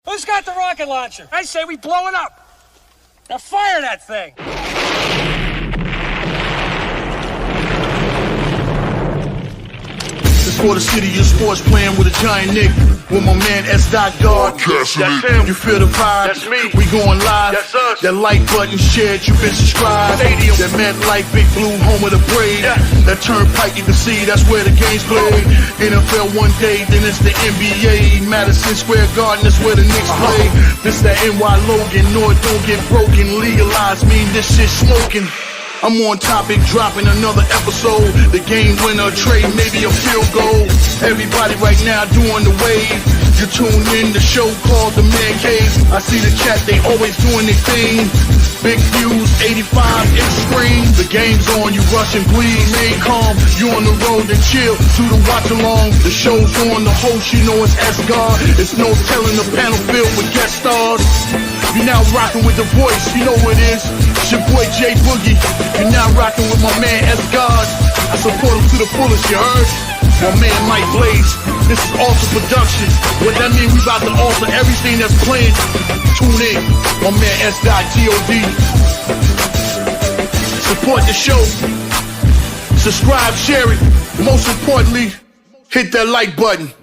Who's got the rocket launcher? I say we blow it up. Now fire that thing. For the city of sports, playing with a giant Nick. With my man S. God. That's him. You feel the vibe? That's me. We going live. That's us. That like button shared, you been subscribed. Stadium. That MetLife, Big Blue, home of the Braves. Yeah. That turnpike, you can see that's where the game's played. NFL one day, then it's the NBA. Madison Square Garden, that's where the Knicks play. This that NY Logan, North don't get broken. Legalized, mean this shit smoking. I'm on topic, dropping another episode. The game winner, trade, maybe a field goal. Everybody right now doing the wave. You tune in, the show called The Man Cave. I see the chat, they always doing their thing. Big views, 85 inch screen. The game's on, you rush and bleed. Remain calm, you on the road and chill. Do the watch along, the show's on. The host, you know it's S-God. It's no telling the panel filled with guest stars. You're now rocking with the voice, you know what it is. It's your boy J Boogie. You're now rocking with my man S-God. I support him to the fullest, you heard? My man Mike Blaze. This is Alter Productions. What that mean, we about to alter everything that's playing. Tune in. My man S.God. Support the show. Subscribe, share it. Most importantly, hit that like button.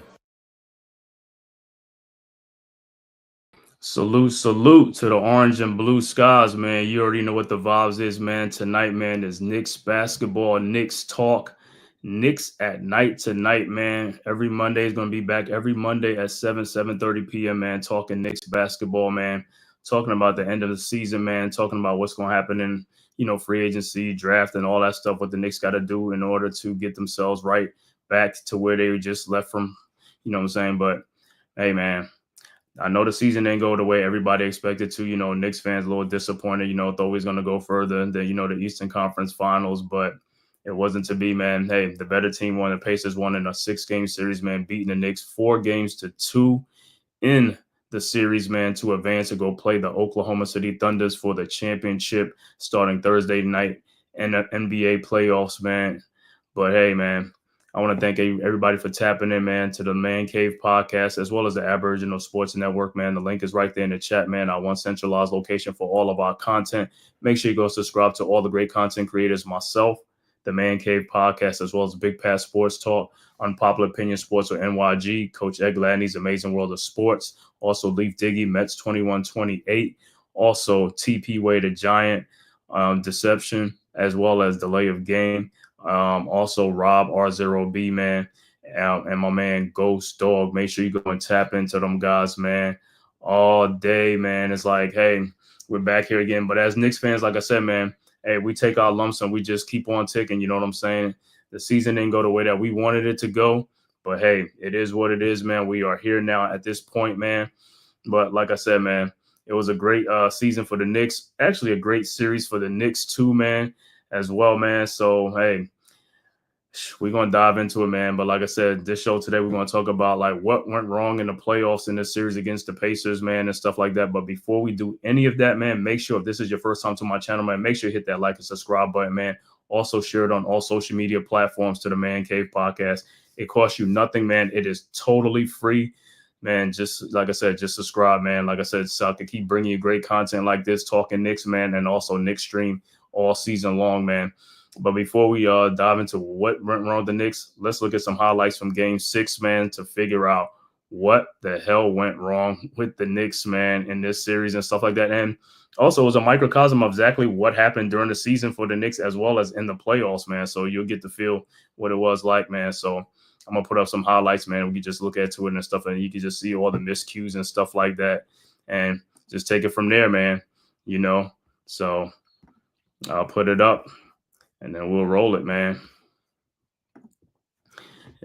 Salute to the orange and blue skies, man. You already know what the vibes is, man. Tonight, man, is Knicks basketball, Knicks talk, Knicks at night tonight, man. Every Monday is going to be back every Monday at 7:30 p.m., man, talking Knicks basketball, man. Talking about the end of the season, man. Talking about what's going to happen in, free agency, draft, and all that stuff, what the Knicks got to do in order to get themselves right back to where they just left from, you know what I'm saying? But, hey, man. I know the season didn't go the way everybody expected to. Knicks fans a little disappointed. Thought we was going to go further than, the Eastern Conference Finals, but it wasn't to be, man. Hey, the better team won. The Pacers won in a 6-game series, man, beating the Knicks 4-2 in the series, man, to advance to go play the Oklahoma City Thunders for the championship starting Thursday night in the NBA playoffs, man. But, hey, man. I want to thank everybody for tapping in, man, to the Man Cave podcast, as well as the Aboriginal Sports Network, man. The link is right there in the chat, man. Our one centralized location for all of our content. Make sure you go subscribe to all the great content creators, myself, the Man Cave podcast, as well as Big Pass Sports Talk, Unpopular Opinion Sports or NYG, Coach Ed Gladney's Amazing World of Sports, also Leaf Diggy, Mets 2128, also TP Way the Giant, Deception, as well as Delay of Game. Also Rob R0B, man, and my man Ghost Dog. Make sure you go and tap into them guys, man, all day, man. It's like, hey, we're back here again. But as Knicks fans, like I said, man, hey, we take our lumps and we just keep on ticking. You know what I'm saying? The season didn't go the way that we wanted it to go, but hey, it is what it is, man. We are here now at this point, man. But like I said, man, it was a great season for the Knicks. Actually, a great series for the Knicks too, man, as well, man. So, hey, we're going to dive into it, man. But like I said, this show today, we're going to talk about like what went wrong in the playoffs in this series against the Pacers, man, and stuff like that. But before we do any of that, man, make sure if this is your first time to my channel, man, make sure you hit that like and subscribe button, man. Also share it on all social media platforms to the Man Cave podcast. It costs you nothing, man. It is totally free, man. Just like I said, just subscribe, man. Like I said, so I can keep bringing you great content like this, talking Knicks, man, and also Knicks stream all season long, man. But before we dive into what went wrong with the Knicks, let's look at some highlights from Game 6, man, to figure out what the hell went wrong with the Knicks, man, in this series and stuff like that. And also, it was a microcosm of exactly what happened during the season for the Knicks as well as in the playoffs, man. So you'll get to feel what it was like, man. So I'm going to put up some highlights, man. We can just look at it and stuff, and you can just see all the miscues and stuff like that and just take it from there, man, So I'll put it up. And then we'll roll it, man.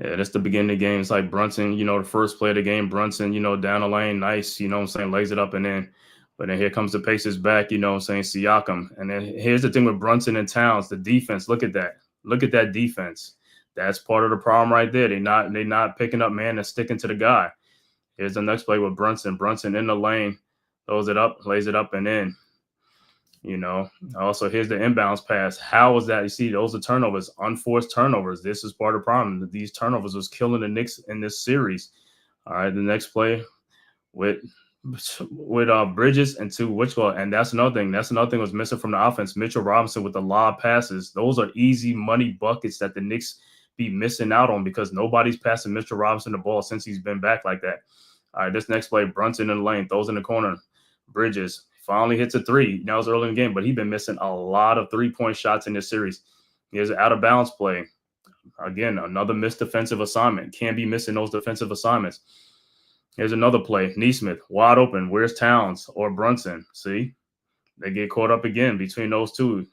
Yeah, that's the beginning of the game. It's like Brunson, the first play of the game, Brunson, down the lane, nice, lays it up and in. But then here comes the Pacers back, Siakam. And then here's the thing with Brunson and Towns, the defense. Look at that. Look at that defense. That's part of the problem right there. They're not picking up, man, and sticking to the guy. Here's the next play with Brunson. Brunson in the lane, throws it up, lays it up and in. Also here's the inbounds pass. How was that? You see, those are turnovers, unforced turnovers. This is part of the problem. These turnovers was killing the Knicks in this series. All right, the next play with with Bridges and two and that's another thing. That's another thing was missing from the offense. Mitchell Robinson with the lob passes. Those are easy money buckets that the Knicks be missing out on because nobody's passing Mitchell Robinson the ball since he's been back like that. All right, this next play, Brunson in the lane, throws in the corner. Bridges finally hits a three. Now it's early in the game, but he's been missing a lot of 3-point shots in this series. Here's an out of bounds play. Again, another missed defensive assignment. Can't be missing those defensive assignments. Here's another play. Neesmith, wide open. Where's Towns or Brunson? See? They get caught up again between those two.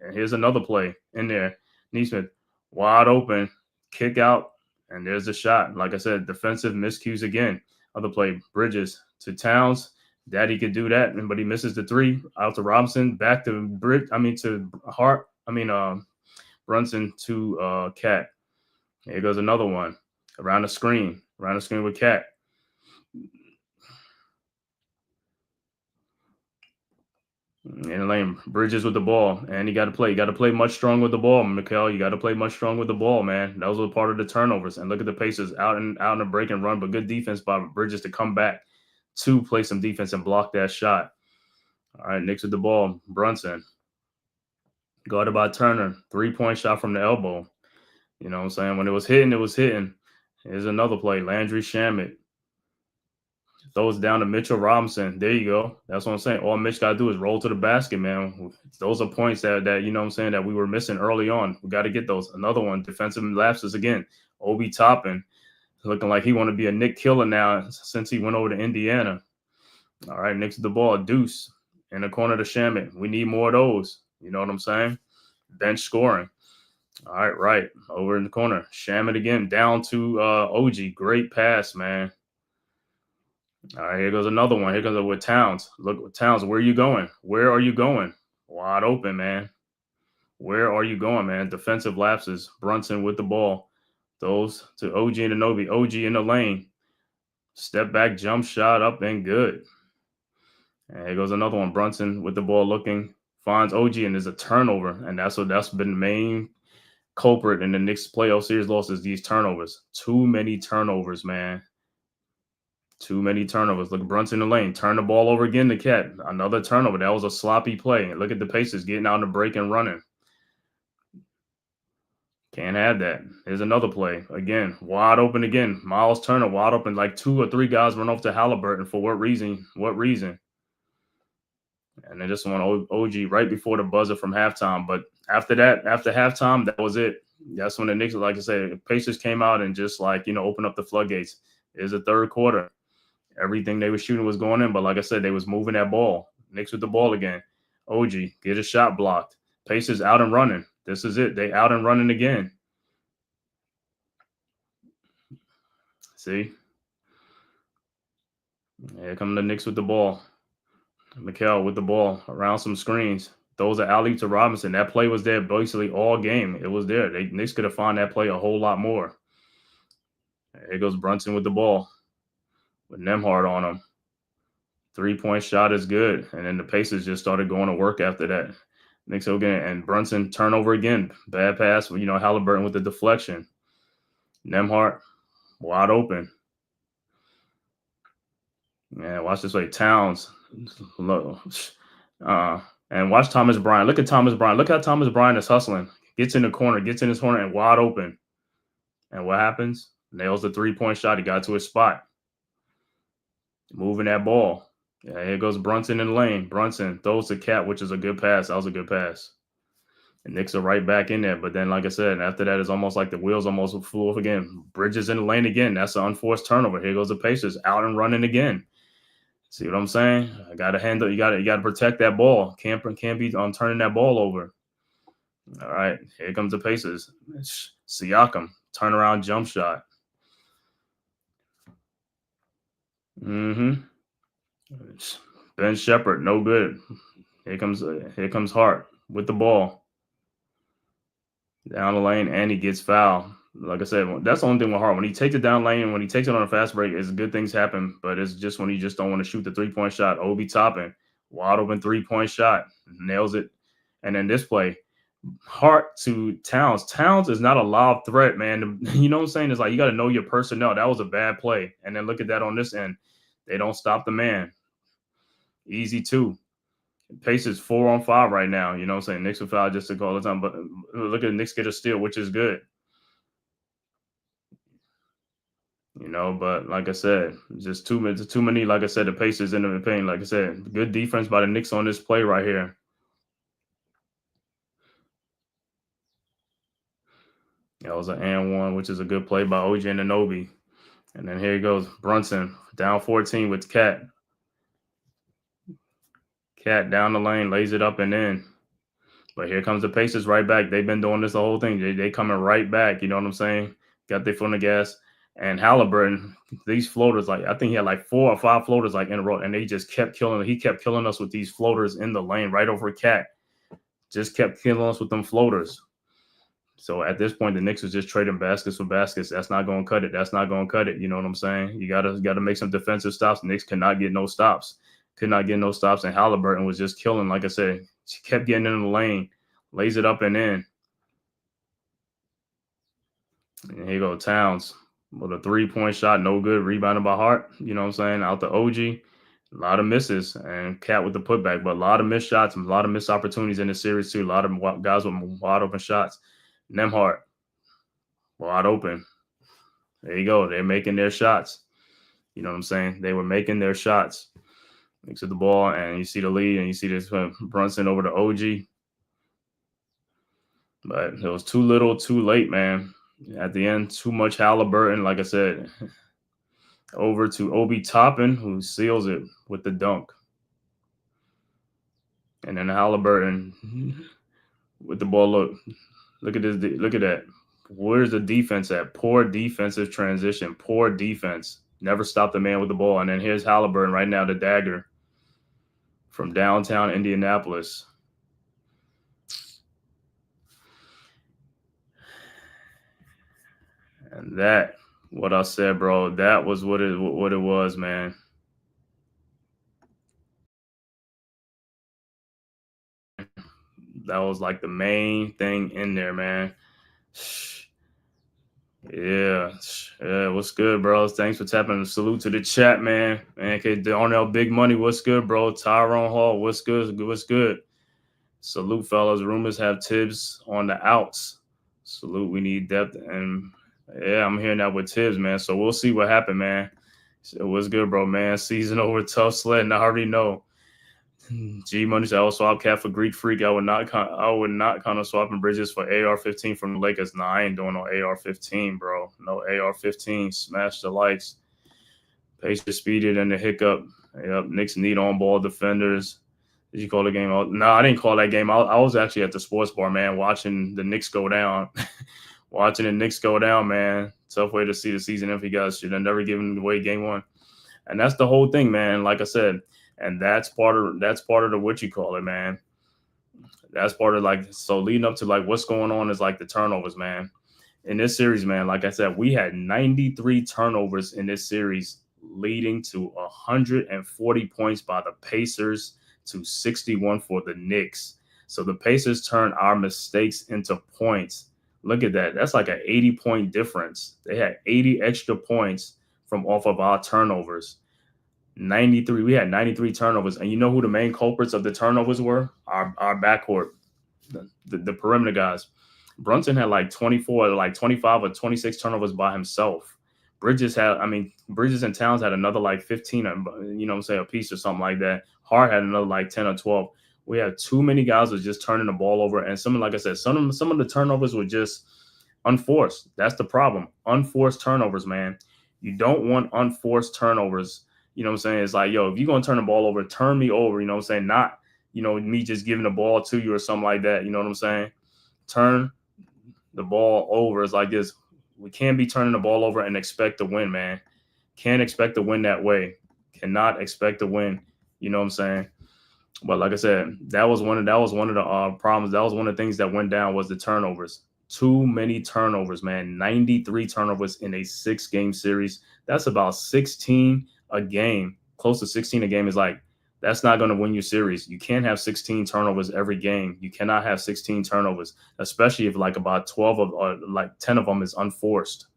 And here's another play in there. Neesmith, wide open. Kick out. And there's a shot. Like I said, defensive miscues again. Other play. Bridges to Towns. Daddy could do that, but he misses the three. Out to Robinson. Back to Brunson to Cat. Here goes another one. Around the screen. With Cat. In the lane, Bridges with the ball, and you got to play. You got to play much stronger with the ball, Mikal. You got to play much stronger with the ball, man. Those were part of the turnovers. And look at the Pacers out in the break and run, but good defense by Bridges to come back to play some defense and block that shot. All right, Knicks with the ball. Brunson guarded by Turner. 3-point shot from the elbow. You know what I'm saying? When it was hitting, it was hitting. Here's another play. Landry Shamet throws down to Mitchell Robinson. There you go. That's what I'm saying. All Mitch got to do is roll to the basket, man. Those are points that you know what I'm saying, that we were missing early on. We got to get those. Another one, defensive lapses again. Obi Toppin looking like he want to be a Nick killer now since he went over to Indiana. All right, Knicks with the ball. Deuce in the corner to Shamet. We need more of those. You know what I'm saying? Bench scoring. All right, over in the corner. Shamet again, down to OG. Great pass, man. All right, here goes another one. Here goes with Towns. Look, Towns, where are you going? Where are you going? Wide open, man. Where are you going, man? Defensive lapses. Brunson with the ball. Those to OG and Anunoby. OG in the lane. Step back, jump shot up and good. And here goes another one. Brunson with the ball looking. Finds OG and there's a turnover. And that's been the main culprit in the Knicks playoff series losses, these turnovers. Too many turnovers, man. Too many turnovers. Look, Brunson in the lane. Turn the ball over again to Cat. Another turnover. That was a sloppy play. Look at the Pacers getting out in the break and running. Can't have that. Here's another play. Again, wide open again. Miles Turner, wide open. Like 2 or 3 guys run off to Halliburton. For what reason? And then this one, OG, right before the buzzer from halftime. But after halftime, that was it. That's when the Knicks, like I said, Pacers came out and just opened up the floodgates. It's the third quarter. Everything they were shooting was going in, but like I said, they was moving that ball. Knicks with the ball again. OG, get a shot blocked. Pacers out and running. This is it. They out and running again. See? Here come the Knicks with the ball. Mikal with the ball around some screens. Those are alley to Robinson. That play was there basically all game. It was there. Knicks could have found that play a whole lot more. Here goes Brunson with the ball. With Nembhard on him. 3-point shot is good. And then the Pacers just started going to work after that. Knicks again. And Brunson turnover again. Bad pass. Halliburton with the deflection. Nembhard wide open. Man, watch this way. Towns. And watch Thomas Bryant. Look at Thomas Bryant. Look how Thomas Bryant is hustling. Gets in the corner. Gets in his corner and wide open. And what happens? Nails the 3-point shot. He got to his spot. Moving that ball. Yeah, here goes Brunson in the lane. Brunson throws to Cat, which is a good pass. That was a good pass. And Knicks are right back in there. But then, like I said, after that, it's almost like the wheels almost flew off again. Bridges in the lane again. That's an unforced turnover. Here goes the Pacers out and running again. See what I'm saying? I got to handle. You got to protect that ball. Can't be turning that ball over. All right, here comes the Pacers. Siakam turnaround jump shot. Ben Shepherd, no good. Here comes Hart with the ball. Down the lane, and he gets fouled. Like I said, that's the only thing with Hart. When he takes it down lane, when he takes it on a fast break, it's good things happen. But it's just when you just don't want to shoot the 3-point shot. Obi Toppin, wide open 3-point shot. Nails it. And then this play, Hart to Towns. Towns is not a lob threat, man. You know what I'm saying? It's like you got to know your personnel. That was a bad play. And then look at that on this end. They don't stop the man. Easy 2. Pacers 4-on-5 right now. You know what I'm saying? Knicks will foul just to call the time. But look at the Knicks get a steal, which is good. You know, but like I said, just too many. Like I said, the Pacers in the paint. Like I said, good defense by the Knicks on this play right here. That was an and one, which is a good play by OG Anunoby. And then here he goes, Brunson down 14 with Cat. Cat down the lane, lays it up and in. But here comes the Pacers right back. They've been doing this the whole thing. They coming right back. You know what I'm saying? Got their foot on the gas. And Halliburton, these floaters, like I think he had like 4 or 5 floaters like in a row, and they just kept killing. He kept killing us with these floaters in the lane right over Cat. Just kept killing us with them floaters. So at this point, the Knicks was just trading baskets for baskets. That's not going to cut it. That's not going to cut it. You know what I'm saying? You gotta make some defensive stops. The Knicks could not get no stops. Could not get no stops. And Halliburton was just killing. Like I said, she kept getting in the lane, lays it up and in. And here you go, Towns with a 3-point shot, no good. Rebounded by Hart. You know what I'm saying? Out to OG. A lot of misses. And Cat with the putback, but a lot of missed shots and a lot of missed opportunities in this series too. A lot of guys with wide open shots. Nembhard, wide open. There you go. They're making their shots. You know what I'm saying? They were making their shots. Mix of the ball, and you see the lead, and you see this Brunson over to OG. But it was too little, too late, man. At the end, too much Halliburton. Like I said, over to Obi Toppin, who seals it with the dunk. And then Halliburton with the ball. Look at this. Look at that. Where's the defense at? Poor defensive transition. Poor defense. Never stopped the man with the ball. And then here's Halliburton right now, the dagger from downtown Indianapolis. And that, what I said, bro, that was what it was, man. That was like the main thing in there, man. Yeah, what's good, bro? Thanks for tapping. Salute to the chat, man. Okay, Darnell Big Money, what's good, bro? Tyrone Hall, what's good? What's good? Salute, fellas. Rumors have Tibbs on the outs. Salute, we need depth. And yeah, I'm hearing that with Tibbs, man. So we'll see what happened, man. So what's good, bro, man? Season over, tough sledding. I already know. G Money said, I will swap Cat for Greek Freak. I would not count on swapping Bridges for AR-15 from the Lakers. Nah, I ain't doing no AR-15, bro. No AR-15. Smash the lights. Pace speeded and the hiccup. Yep. Knicks need on-ball defenders. Did you call the game out? No, I didn't call that game. I was actually at the sports bar, man, watching the Knicks go down. Watching the Knicks go down, man. Tough way to see the season if you guys should have never given away game 1. And that's the whole thing, man. Like I said. And that's part of the what you call it, man. That's part of like, so leading up to like what's going on is like the turnovers, man. In this series, man, like I said, we had 93 turnovers in this series, leading to 140 points by the Pacers to 61 for the Knicks. So the Pacers turned our mistakes into points. Look at that. That's like an 80-point difference. They had 80 extra points from off of our turnovers. 93. We had 93 turnovers, and you know who the main culprits of the turnovers were? Our backcourt, the perimeter guys. Brunson had like 24, like 25 or 26 turnovers by himself. Bridges and Towns had another like 15, you know what I'm saying, a piece or something like that. Hart had another like 10 or 12. We had too many guys who just turning the ball over, and like I said, some of the turnovers were just unforced. That's the problem. Unforced turnovers, man. You don't want unforced turnovers. You know what I'm saying? It's like, yo, if you're going to turn the ball over, turn me over. You know what I'm saying? Not, me just giving the ball to you or something like that. You know what I'm saying? Turn the ball over. It's like this. We can't be turning the ball over and expect to win, man. Can't expect to win that way. Cannot expect to win. You know what I'm saying? But like I said, that was one of the problems. That was one of the things that went down was the turnovers. Too many turnovers, man. 93 turnovers in a 6-game series. That's about 16 a game. Close to 16 a game is like, that's not going to win you series. You can't have 16 turnovers every game. You cannot have 16 turnovers, especially if like about 12 or like 10 of them is unforced.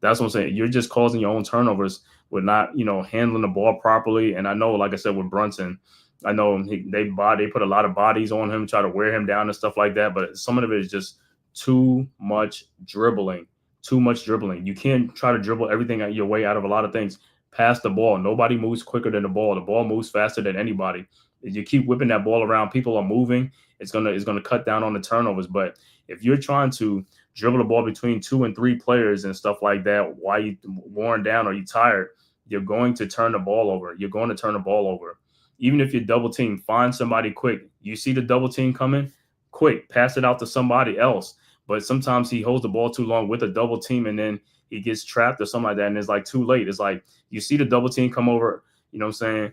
That's what I'm saying. You're just causing your own turnovers with not, handling the ball properly. And I know, like I said, with Brunson, I know they put a lot of bodies on him, try to wear him down and stuff like that. But some of it is just too much dribbling. Too much dribbling. You can't try to dribble everything your way out of a lot of things. Pass the ball. Nobody moves quicker than the ball. The ball moves faster than anybody. If you keep whipping that ball around, people are moving. It's gonna cut down on the turnovers. But if you're trying to dribble the ball between 2 and 3 players and stuff like that, while you worn down or you tired, you're going to turn the ball over. You're going to turn the ball over. Even if you double team, find somebody quick. You see the double team coming, quick, pass it out to somebody else. But sometimes he holds the ball too long with a double team and then he gets trapped or something like that. And it's like too late. It's like you see the double team come over, you know what I'm saying?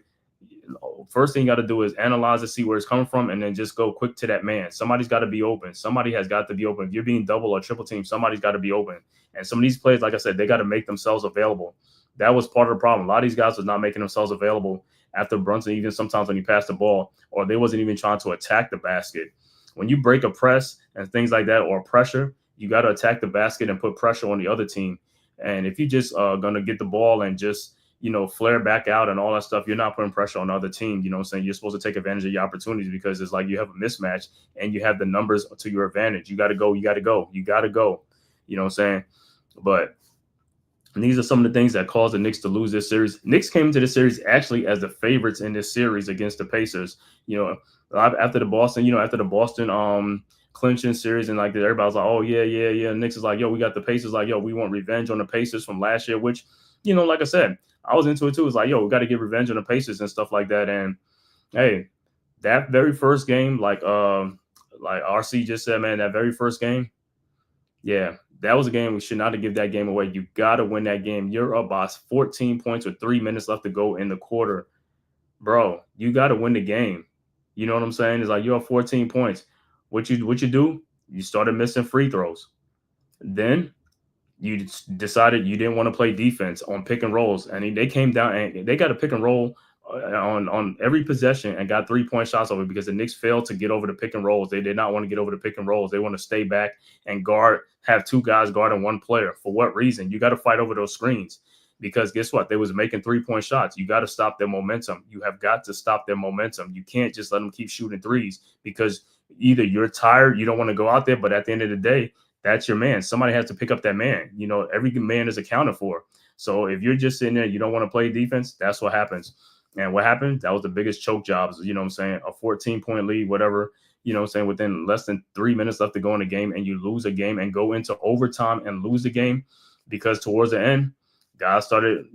First thing you got to do is analyze to see where it's coming from and then just go quick to that man. Somebody's got to be open. Somebody has got to be open. If you're being double or triple team, somebody's got to be open. And some of these players, like I said, they got to make themselves available. That was part of the problem. A lot of these guys was not making themselves available after Brunson, even sometimes when he passed the ball, or they wasn't even trying to attack the basket. When you break a press and things like that or pressure, you got to attack the basket and put pressure on the other team. And if you just going to get the ball and just, flare back out and all that stuff, you're not putting pressure on the other team. You know what I'm saying? You're supposed to take advantage of your opportunities because it's like you have a mismatch and you have the numbers to your advantage. You got to go. You got to go. You got to go. You know what I'm saying? But these are some of the things that caused the Knicks to lose this series. Knicks came into the series actually as the favorites in this series against the Pacers. After the Boston clinching series and like everybody was like, oh yeah. Knicks is like, yo, we got the Pacers. Like, yo, we want revenge on the Pacers from last year. Which, like I said, I was into it too. It's like, yo, we got to get revenge on the Pacers and stuff like that. And hey, that very first game, like RC just said, man, that very first game, yeah, that was a game we should not have given that game away. You got to win that game. You're up by 14 points with 3 minutes left to go in the quarter. Bro, you got to win the game. You know what I'm saying? It's like you're up 14 points. What you do? You started missing free throws. Then you decided you didn't want to play defense on pick and rolls. And they came down and they got a pick and roll on every possession and got 3-point shots over because the Knicks failed to get over the pick and rolls. They did not want to get over the pick and rolls. They want to stay back and have 2 guys guarding 1 player. For what reason? You got to fight over those screens because guess what? They was making 3-point shots. You got to stop their momentum. You have got to stop their momentum. You can't just let them keep shooting threes because either you're tired, you don't want to go out there, but at the end of the day, that's your man. Somebody has to pick up that man. Every man is accounted for. So if you're just sitting there, you don't want to play defense, that's what happens. And what happened? That was the biggest choke jobs, you know what I'm saying? A 14-point lead, whatever, you know what I'm saying, within less than 3 minutes left to go in the game, and you lose a game and go into overtime and lose the game because towards the end, guys started,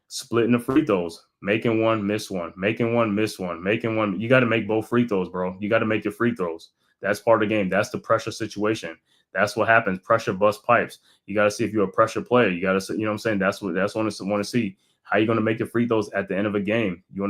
splitting the free throws, making one, miss one, making one, miss one, making one. You got to make both free throws, bro. You got to make your free throws. That's part of the game. That's the pressure situation. That's what happens. Pressure bust pipes. You got to see if you're a pressure player. You got to, you know what I'm saying? That's what I want to see. How you going to make your free throws at the end of a game? You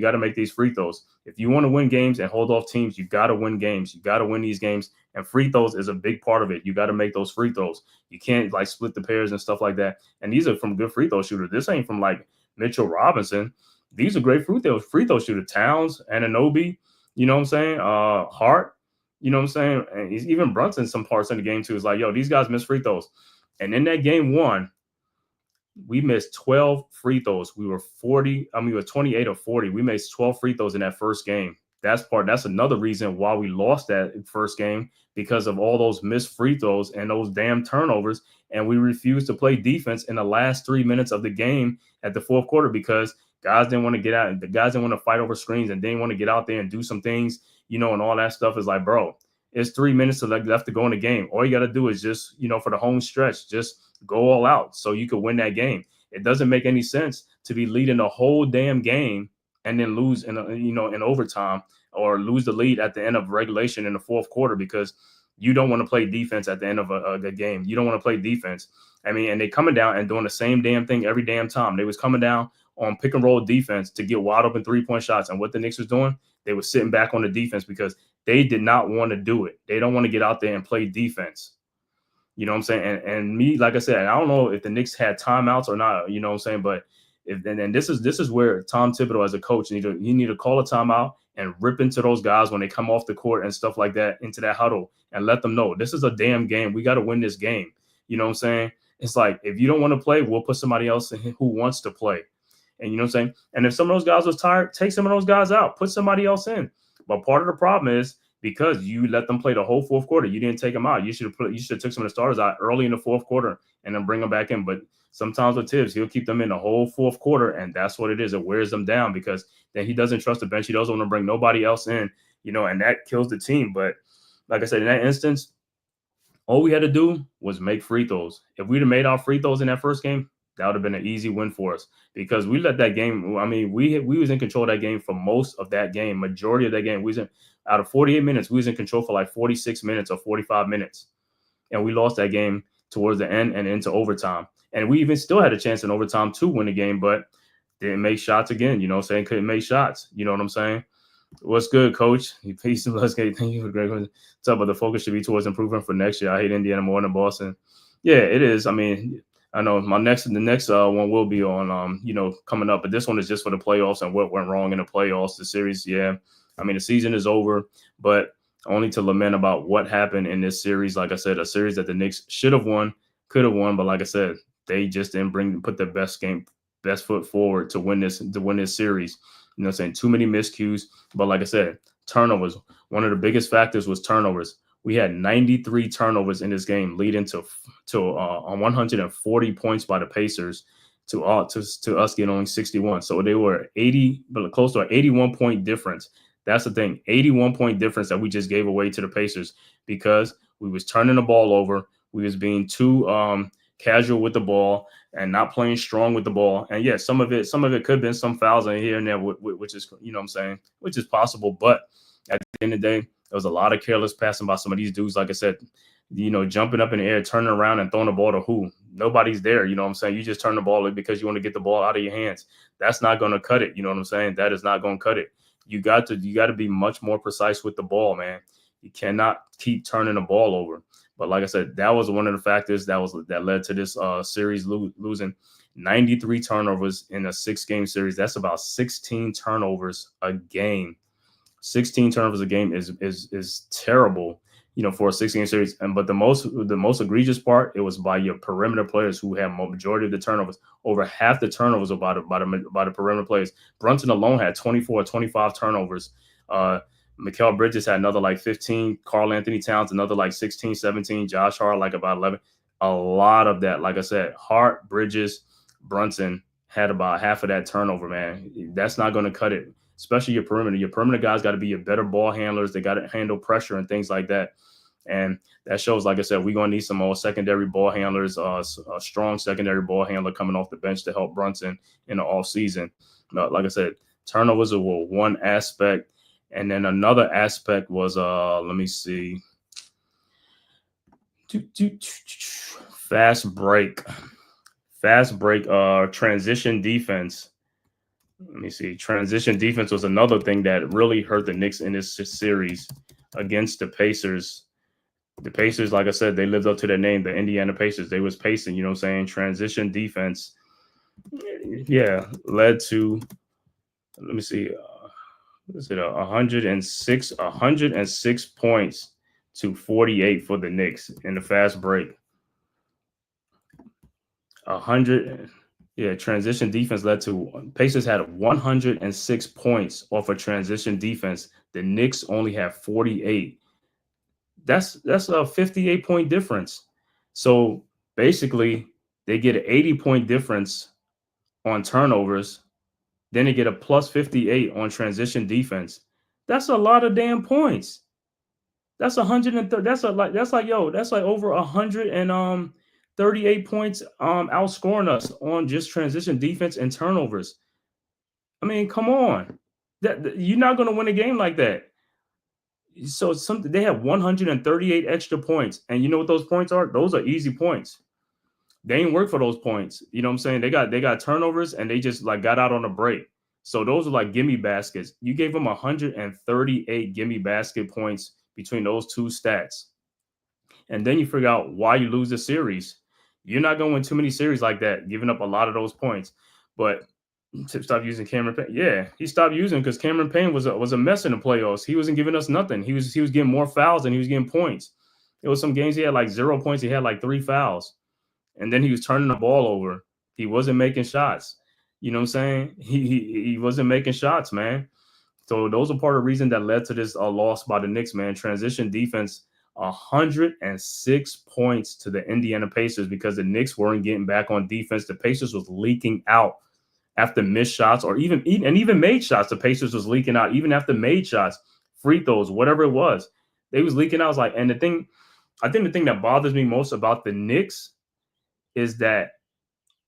got to make these free throws. If you want to win games and hold off teams, you got to win games. You got to win these games. And free throws is a big part of it. You got to make those free throws. You can't like split the pairs and stuff like that. And these are from good free throw shooters. This ain't from like Mitchell Robinson. These are great free throw shooter. Towns, Anunoby, you know what I'm saying? Hart, you know what I'm saying? And even Brunson, some parts in the game too, is like, yo, these guys miss free throws. And in that game 1, we missed 12 free throws. We were 28 of 40. We made 12 free throws in that first game. That's another reason why we lost that first game, because of all those missed free throws and those damn turnovers. And we refused to play defense in the last 3 minutes of the game at the fourth quarter because guys didn't want to get out. The guys didn't want to fight over screens and didn't want to get out there and do some things, and all that stuff. Is like, bro, it's 3 minutes left to go in the game. All you got to do is just, for the home stretch, just go all out so you could win that game. It doesn't make any sense to be leading the whole damn game and then lose in overtime or lose the lead at the end of regulation in the fourth quarter because you don't want to play defense at the end of a game. You don't want to play defense. I mean, and they coming down and doing the same damn thing every damn time. They was coming down on pick and roll defense to get wide open 3-point shots. And what the Knicks was doing, they were sitting back on the defense because they did not want to do it. They don't want to get out there and play defense. You know what I'm saying? And me, like I said, I don't know if the Knicks had timeouts or not, you know what I'm saying? But this is where Tom Thibodeau as a coach, you need to call a timeout and rip into those guys when they come off the court and stuff like that, into that huddle, and let them know this is a damn game. We got to win this game. You know what I'm saying? It's like, if you don't want to play, we'll put somebody else who wants to play. And you know what I'm saying? And if some of those guys was tired, take some of those guys out, put somebody else in. But part of the problem is because you let them play the whole fourth quarter, you didn't take them out. You should have took some of the starters out early in the fourth quarter and then bring them back in. But sometimes with Tibbs, he'll keep them in the whole fourth quarter, and that's what it is. It wears them down because then he doesn't trust the bench. He doesn't want to bring nobody else in, you know, and that kills the team. But like I said, in that instance, all we had to do was make free throws. If we'd have made our free throws in that first game, that would have been an easy win for us because we let that game. I mean, we was in control of that game for most of that game, majority of that game. Out of 48 minutes, we was in control for like 46 minutes or 45 minutes, and we lost that game towards the end and into overtime. And we even still had a chance in overtime to win the game, but didn't make shots again. You know what I'm saying? Couldn't make shots. You know what I'm saying? What's good, Coach? Peace and blessings. Thank you for the great question. But the focus should be towards improvement for next year. I hate Indiana more than Boston. Yeah, it is. I mean, I know the next one will be on, you know, coming up, but this one is just for the playoffs and what went wrong in the playoffs. The series, yeah. I mean, the season is over, but only to lament about what happened in this series. Like I said, a series that the Knicks should have won, could have won, but like I said, they just didn't put their best foot forward to win this series. You know what I'm saying? Too many miscues. But like I said, turnovers. One of the biggest factors was turnovers. We had 93 turnovers in this game, leading to 140 points by the Pacers to us getting only 61. So they were 80, but close to an 81 point difference. That's the thing, 81 point difference that we just gave away to the Pacers because we was turning the ball over. We was being too casual with the ball and not playing strong with the ball. And yeah, some of it could have been some fouls in here and there, which is, you know what I'm saying, which is possible. But at the end of the day, there was a lot of careless passing by some of these dudes. Like I said, you know, jumping up in the air, turning around and throwing the ball to who? Nobody's there. You know what I'm saying? You just turn the ball because you want to get the ball out of your hands. That's not going to cut it. You know what I'm saying? That is not going to cut it. You got to be much more precise with the ball, man. You cannot keep turning the ball over. But like I said, that was one of the factors that led to this series losing 93 turnovers in a 6-game series. That's about 16 turnovers a game. 16 turnovers a game is terrible, you know, for a 6-game series. But the most egregious part, it was by your perimeter players who had majority of the turnovers. Over half the turnovers by the perimeter players. Brunson alone had 24 or 25 turnovers. Mikal Bridges had another like 15. Karl Anthony Towns, another like 16, 17. Josh Hart, like about 11. A lot of that, like I said, Hart, Bridges, Brunson had about half of that turnover, man. That's not going to cut it, especially your perimeter. Your perimeter guys got to be your better ball handlers. They got to handle pressure and things like that. And that shows, like I said, we're going to need some more secondary ball handlers, a strong secondary ball handler coming off the bench to help Brunson in the offseason. Like I said, turnovers were one aspect. And then another aspect was, let me see, fast break, transition defense. Let me see. Transition defense was another thing that really hurt the Knicks in this series against the Pacers. The Pacers, like I said, they lived up to their name, the Indiana Pacers. They was pacing, you know what I'm saying? Transition defense, yeah, led to, let me see, is it 106 points to 48 for the Knicks in the fast break. 100, yeah, transition defense led to, Pacers had 106 points off of transition defense. The Knicks only have 48. That's a 58 point difference. So basically, they get an 80 point difference on turnovers. Then they get a plus 58 on transition defense. That's a lot of damn points. That's 130. That's like over 138 points outscoring us on just transition defense and turnovers. I mean, come on. That you're not going to win a game like that. So they have 138 extra points. And you know what those points are? Those are easy points. They ain't work for those points. You know what I'm saying? They got turnovers and they just like got out on a break. So those are like gimme baskets. You gave them 138 gimme basket points between those two stats. And then you figure out why you lose the series. You're not going to win too many series like that, giving up a lot of those points. But to stop using Cameron Payne. Yeah, he stopped using because Cameron Payne was a mess in the playoffs. He wasn't giving us nothing. He was getting more fouls than he was getting points. There was some games he had like 0 points. He had like 3 fouls. And then he was turning the ball over. He wasn't making shots. You know what I'm saying? He wasn't making shots, man. So those are part of the reason that led to this loss by the Knicks, man. Transition defense, 106 points to the Indiana Pacers because the Knicks weren't getting back on defense. The Pacers was leaking out after missed shots or even made shots. The Pacers was leaking out even after made shots, free throws, whatever it was. They was leaking out. I was like, and I think the thing that bothers me most about the Knicks is that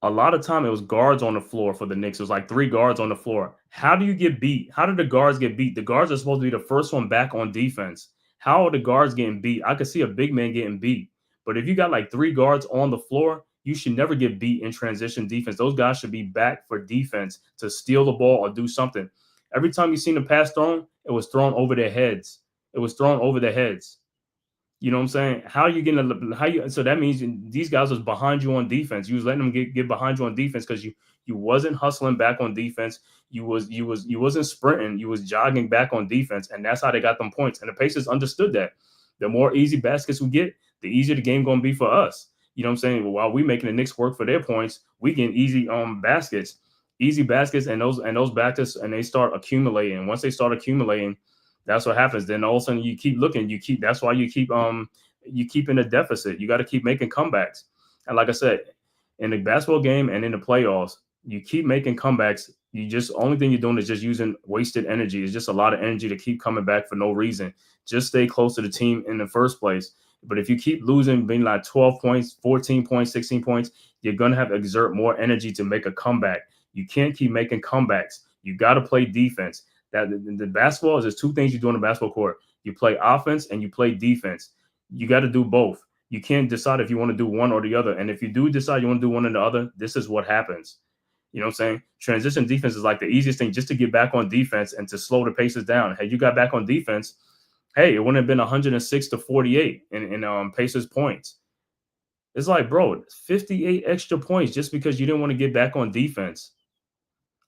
a lot of time it was guards on the floor for the Knicks. It was like 3 guards on the floor. How do you get beat? How did the guards get beat? The guards are supposed to be the first one back on defense. How are the guards getting beat? I could see a big man getting beat. But if you got like 3 guards on the floor, you should never get beat in transition defense. Those guys should be back for defense to steal the ball or do something. Every time you seen the pass thrown, it was thrown over their heads. It was thrown over their heads. You know what I'm saying? How are you getting so that means these guys was behind you on defense. You was letting them get behind you on defense because you wasn't hustling back on defense. You wasn't sprinting, you was jogging back on defense, and that's how they got them points. And the Pacers understood that. The more easy baskets we get, the easier the game gonna be for us. You know what I'm saying? While we making the Knicks work for their points, we getting easy baskets, and those baskets, and they start accumulating. Once they start accumulating, that's what happens. Then all of a sudden you keep looking, that's why you keep in a deficit. You got to keep making comebacks. And like I said, in the basketball game and in the playoffs, you keep making comebacks. Only thing you're doing is just using wasted energy. It's just a lot of energy to keep coming back for no reason. Just stay close to the team in the first place. But if you keep losing, being like 12 points, 14 points, 16 points, you're going to have to exert more energy to make a comeback. You can't keep making comebacks. You got to play defense. That the basketball is there's 2 things you do on the basketball court. You play offense and you play defense. You got to do both. You can't decide if you want to do one or the other. And if you do decide you want to do one or the other, this is what happens. You know what I'm saying? Transition defense is like the easiest thing just to get back on defense and to slow the Pacers down. Hey, you got back on defense. Hey, it wouldn't have been 106-48 in Pacers points. It's like, bro, 58 extra points just because you didn't want to get back on defense.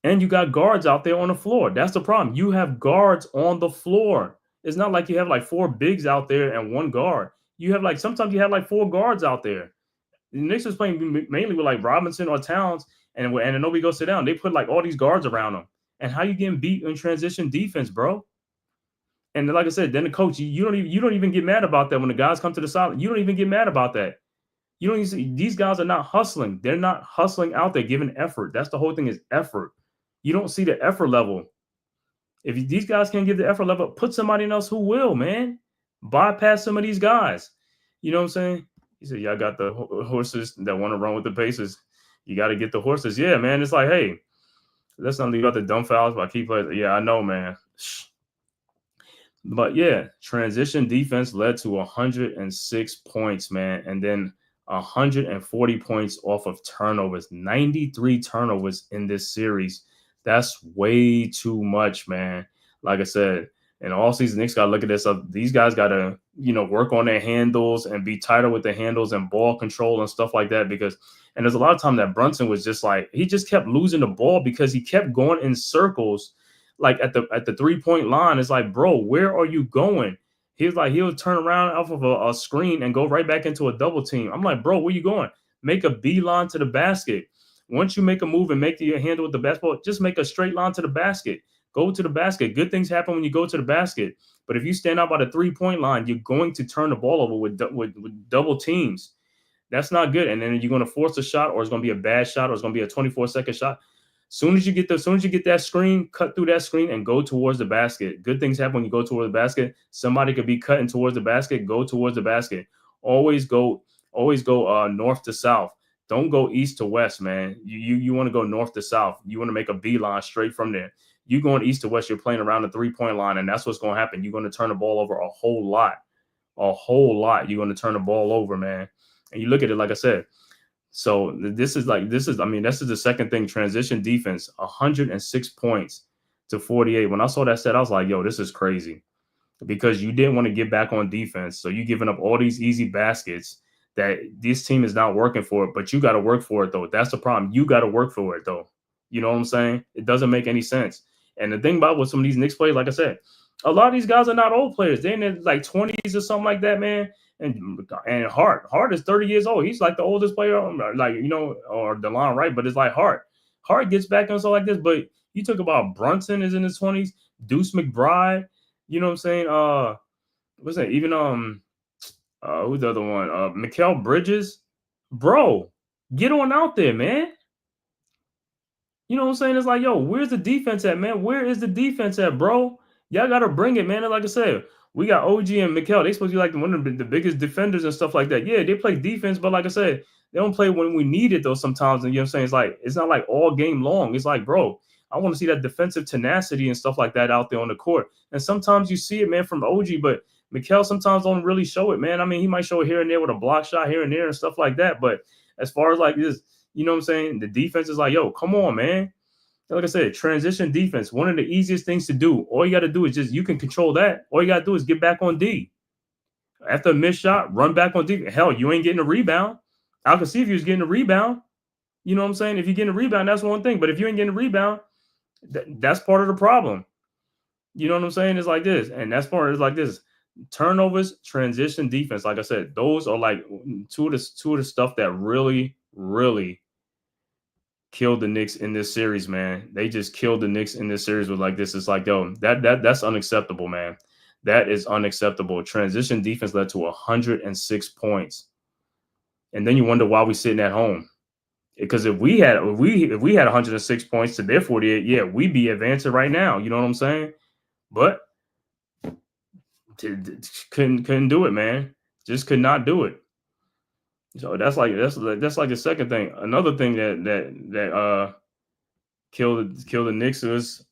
And you got guards out there on the floor. That's the problem. You have guards on the floor. It's not like you have like 4 bigs out there and 1 guard. You have sometimes you have like 4 guards out there. The Knicks was playing mainly with like Robinson or Towns, and nobody goes sit down. They put like all these guards around them. And how you getting beat in transition defense, bro? And like I said, then the coach, you don't even get mad about that when the guys come to the side. You don't even get mad about that. You don't even see these guys are not hustling. They're not hustling out there, giving effort. That's the whole thing is effort. You don't see the effort level. If these guys can't give the effort level, put somebody else who will, man. Bypass some of these guys. You know what I'm saying? He said, y'all got the horses that want to run with the Pacers. You got to get the horses. Yeah, man. It's like, hey, let's not leave out the dumb fouls by key players. Yeah, I know, man. But yeah, transition defense led to 106 points, man. And then 140 points off of turnovers. 93 turnovers in this series. That's way too much, man. Like I said, in all season, Knicks got to look at this up. These guys got to, work on their handles and be tighter with the handles and ball control and stuff like that. And there's a lot of time that Brunson was just like, he just kept losing the ball because he kept going in circles, like at the 3-point line. It's like, bro, where are you going? He was like, he'll turn around off of a screen and go right back into a double team. I'm like, bro, where you going? Make a beeline to the basket. Once you make a move and make your handle with the basketball, just make a straight line to the basket. Go to the basket. Good things happen when you go to the basket. But if you stand out by the 3-point line, you're going to turn the ball over with double teams. That's not good. And then you're going to force a shot, or it's going to be a bad shot, or it's going to be a 24-second shot. Soon as you get that screen, cut through that screen and go towards the basket. Good things happen when you go towards the basket. Somebody could be cutting towards the basket. Go towards the basket. Always go north to south. Don't go east to west, man. You want to go north to south. You want to make a beeline straight from there. You going east to west, you're playing around the 3-point line, and that's what's going to happen. You're going to turn the ball over a whole lot. You're going to turn the ball over, man. And you look at it, like I said. So this is the second thing. Transition defense, 106 points to 48. When I saw that set, I was like, yo, this is crazy, because you didn't want to get back on defense. So you giving up all these easy baskets that this team is not working for it, but you got to work for it, though. That's the problem. You got to work for it, though. You know what I'm saying? It doesn't make any sense. And the thing about what some of these Knicks players, like I said, a lot of these guys are not old players. They're in their like 20s or something like that, man. And Hart is 30 years old. He's like the oldest player, or DeLon Wright, but it's like Hart Hart gets back and stuff like this. But you talk about Brunson is in his 20s, Deuce McBride, you know what I'm saying? What's that? Even who's the other one? Mikal Bridges. Bro, get on out there, man. You know what I'm saying? It's like, yo, where's the defense at, man? Where is the defense at, bro? Y'all got to bring it, man. And like I said, we got OG and Mikal. They supposed to be like one of the biggest defenders and stuff like that. Yeah, they play defense, but like I said, they don't play when we need it, though, sometimes. And you know what I'm saying? It's like, it's not like all game long. It's like, bro, I want to see that defensive tenacity and stuff like that out there on the court. And sometimes you see it, man, from OG, but Mikal sometimes don't really show it, man. I mean, he might show it here and there with a block shot here and there and stuff like that. But as far as like this, you know what I'm saying? The defense is like, yo, come on, man. Like I said, transition defense, one of the easiest things to do. All you got to do is you can control that. All you got to do is get back on D. After a missed shot, run back on D. Hell, you ain't getting a rebound. I could see if you was getting a rebound. You know what I'm saying? If you're getting a rebound, that's one thing. But if you ain't getting a rebound, that's part of the problem. You know what I'm saying? It's like this. And that's part of it like this. Turnovers, transition defense. Like I said, those are like two of the stuff that really, really killed the Knicks in this series, man. They just killed the Knicks in this series with like this. It's like, yo, that's unacceptable, man. That is unacceptable. Transition defense led to 106 points. And then you wonder why we sitting at home. Because if we had 106 points to their 48, yeah, we'd be advancing right now. You know what I'm saying? But couldn't do it, man. Just could not do it. So that's like the second thing. Another thing that killed the Knicks was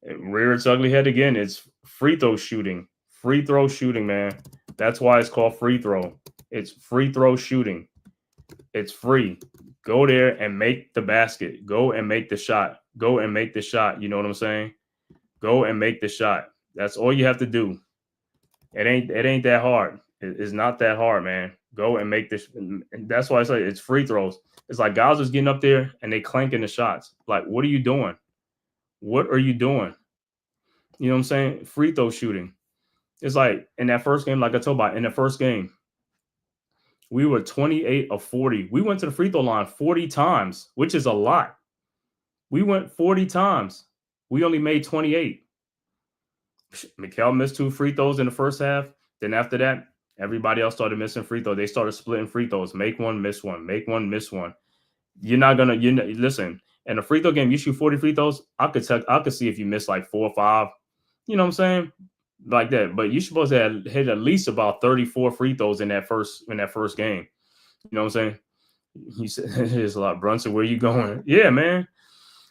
rear its ugly head again. It's free throw shooting. Free throw shooting, man. That's why it's called free throw. It's free throw shooting. It's free. Go there and make the basket. Go and make the shot. Go and make the shot. You know what I'm saying? Go and make the shot. That's all you have to do. It ain't that hard. It's not that hard, man. Go and make this. And that's why I say it's free throws. It's like guys was getting up there and they clanking the shots. Like, what are you doing? What are you doing? You know what I'm saying? Free throw shooting. It's like in that first game, like I told about in the first game, we were 28 of 40. We went to the free throw line 40 times, which is a lot. We went 40 times. We only made 28. Mikal missed 2 free throws in the first half. Then after that, everybody else started missing free throws. They started splitting free throws. Make one, miss one. Make one, miss one. Listen, in a free throw game, you shoot 40 free throws. I could see if you miss like 4 or 5. You know what I'm saying? Like that. But you're supposed to hit at least about 34 free throws in that first game. You know what I'm saying? He said, "There's a lot, Brunson. Where you going?" Yeah, man.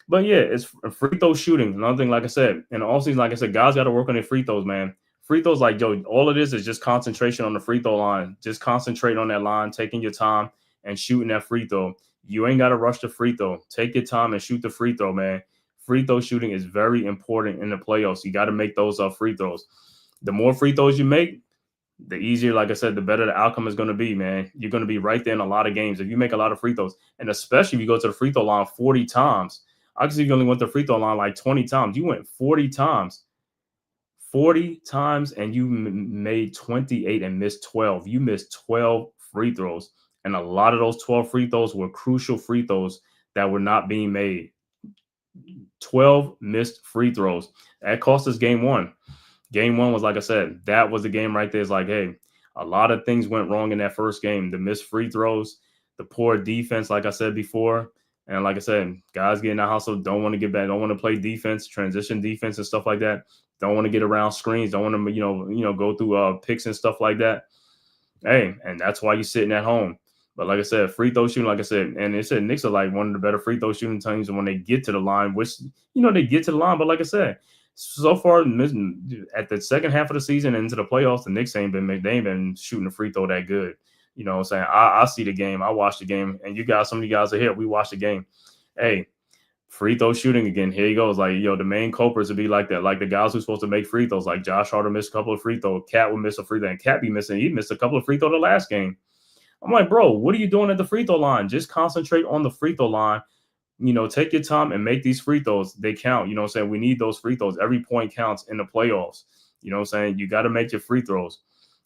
But yeah, it's free throw shooting. Another thing, like I said, in the offseason, like I said, guys got to work on their free throws, man. Free throws, like, yo, all it is just concentration on the free throw line. Just concentrate on that line, taking your time and shooting that free throw. You ain't got to rush the free throw. Take your time and shoot the free throw, man. Free throw shooting is very important in the playoffs. You got to make those free throws. The more free throws you make, the easier, like I said, the better the outcome is going to be, man. You're going to be right there in a lot of games if you make a lot of free throws. And especially if you go to the free throw line 40 times. I can see if you only went to the free throw line like 20 times. You went 40 times. 40 times and you made 28 and missed 12. You missed 12 free throws. And a lot of those 12 free throws were crucial free throws that were not being made. 12 missed free throws. That cost us game 1. Game 1 was, like I said, that was the game right there. It's like, hey, a lot of things went wrong in that first game. The missed free throws, the poor defense, like I said before. And like I said, guys getting out hustle, don't want to get back, don't want to play defense, transition defense and stuff like that. Don't want to get around screens, don't want to, go through picks and stuff like that. Hey, and that's why you're sitting at home. But like I said, free throw shooting, like I said, and it said Knicks are like one of the better free throw shooting teams when they get to the line, which, they get to the line. But like I said, so far at the second half of the season and into the playoffs, the Knicks ain't been shooting the free throw that good. You know what I'm saying? I see the game. I watch the game. And some of you guys are here. We watch the game. Hey, free throw shooting again. Here he goes. Like, the main culprits would be like that. Like the guys who's supposed to make free throws. Like Josh Hart missed a couple of free throws. Cat would miss a free throw. And Cat be missing. He missed a couple of free throws the last game. I'm like, bro, what are you doing at the free throw line? Just concentrate on the free throw line. Take your time and make these free throws. They count. You know what I'm saying? We need those free throws. Every point counts in the playoffs. You know what I'm saying? You got to make your free throws.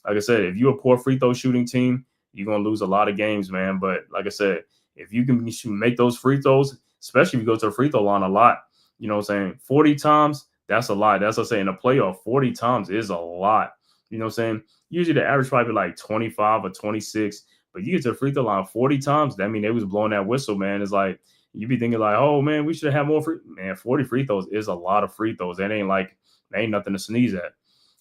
Like I said, if you're a poor free throw shooting team, you're going to lose a lot of games, man. But like I said, if you can make those free throws, especially if you go to the free throw line a lot. You know what I'm saying? 40 times, that's a lot. That's what I'm saying. In a playoff, 40 times is a lot. You know what I'm saying? Usually the average probably like 25 or 26, but you get to the free throw line 40 times, that mean they was blowing that whistle, man. It's like, you be thinking like, oh man, we should have more free. Man, 40 free throws is a lot of free throws. That ain't nothing to sneeze at.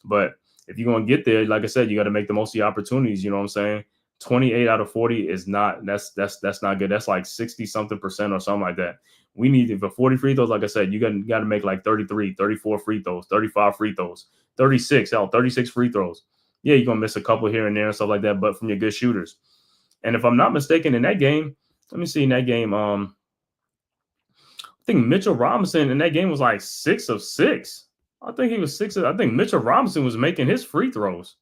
But if you're gonna get there, like I said, you got to make the most of the opportunities. You know what I'm saying? 28 out of 40 is not, that's not good. That's like 60 something percent or something like that. We need for 40 free throws, like I said, you got to make like 33, 34 free throws, 35 free throws, 36 free throws. Yeah, you're gonna miss a couple here and there and stuff like that, but from your good shooters. And if I'm not mistaken, in that game, let me see, in that game, I think Mitchell Robinson in that game was like 6 of 6. I think he was 6. I think Mitchell Robinson was making his free throws.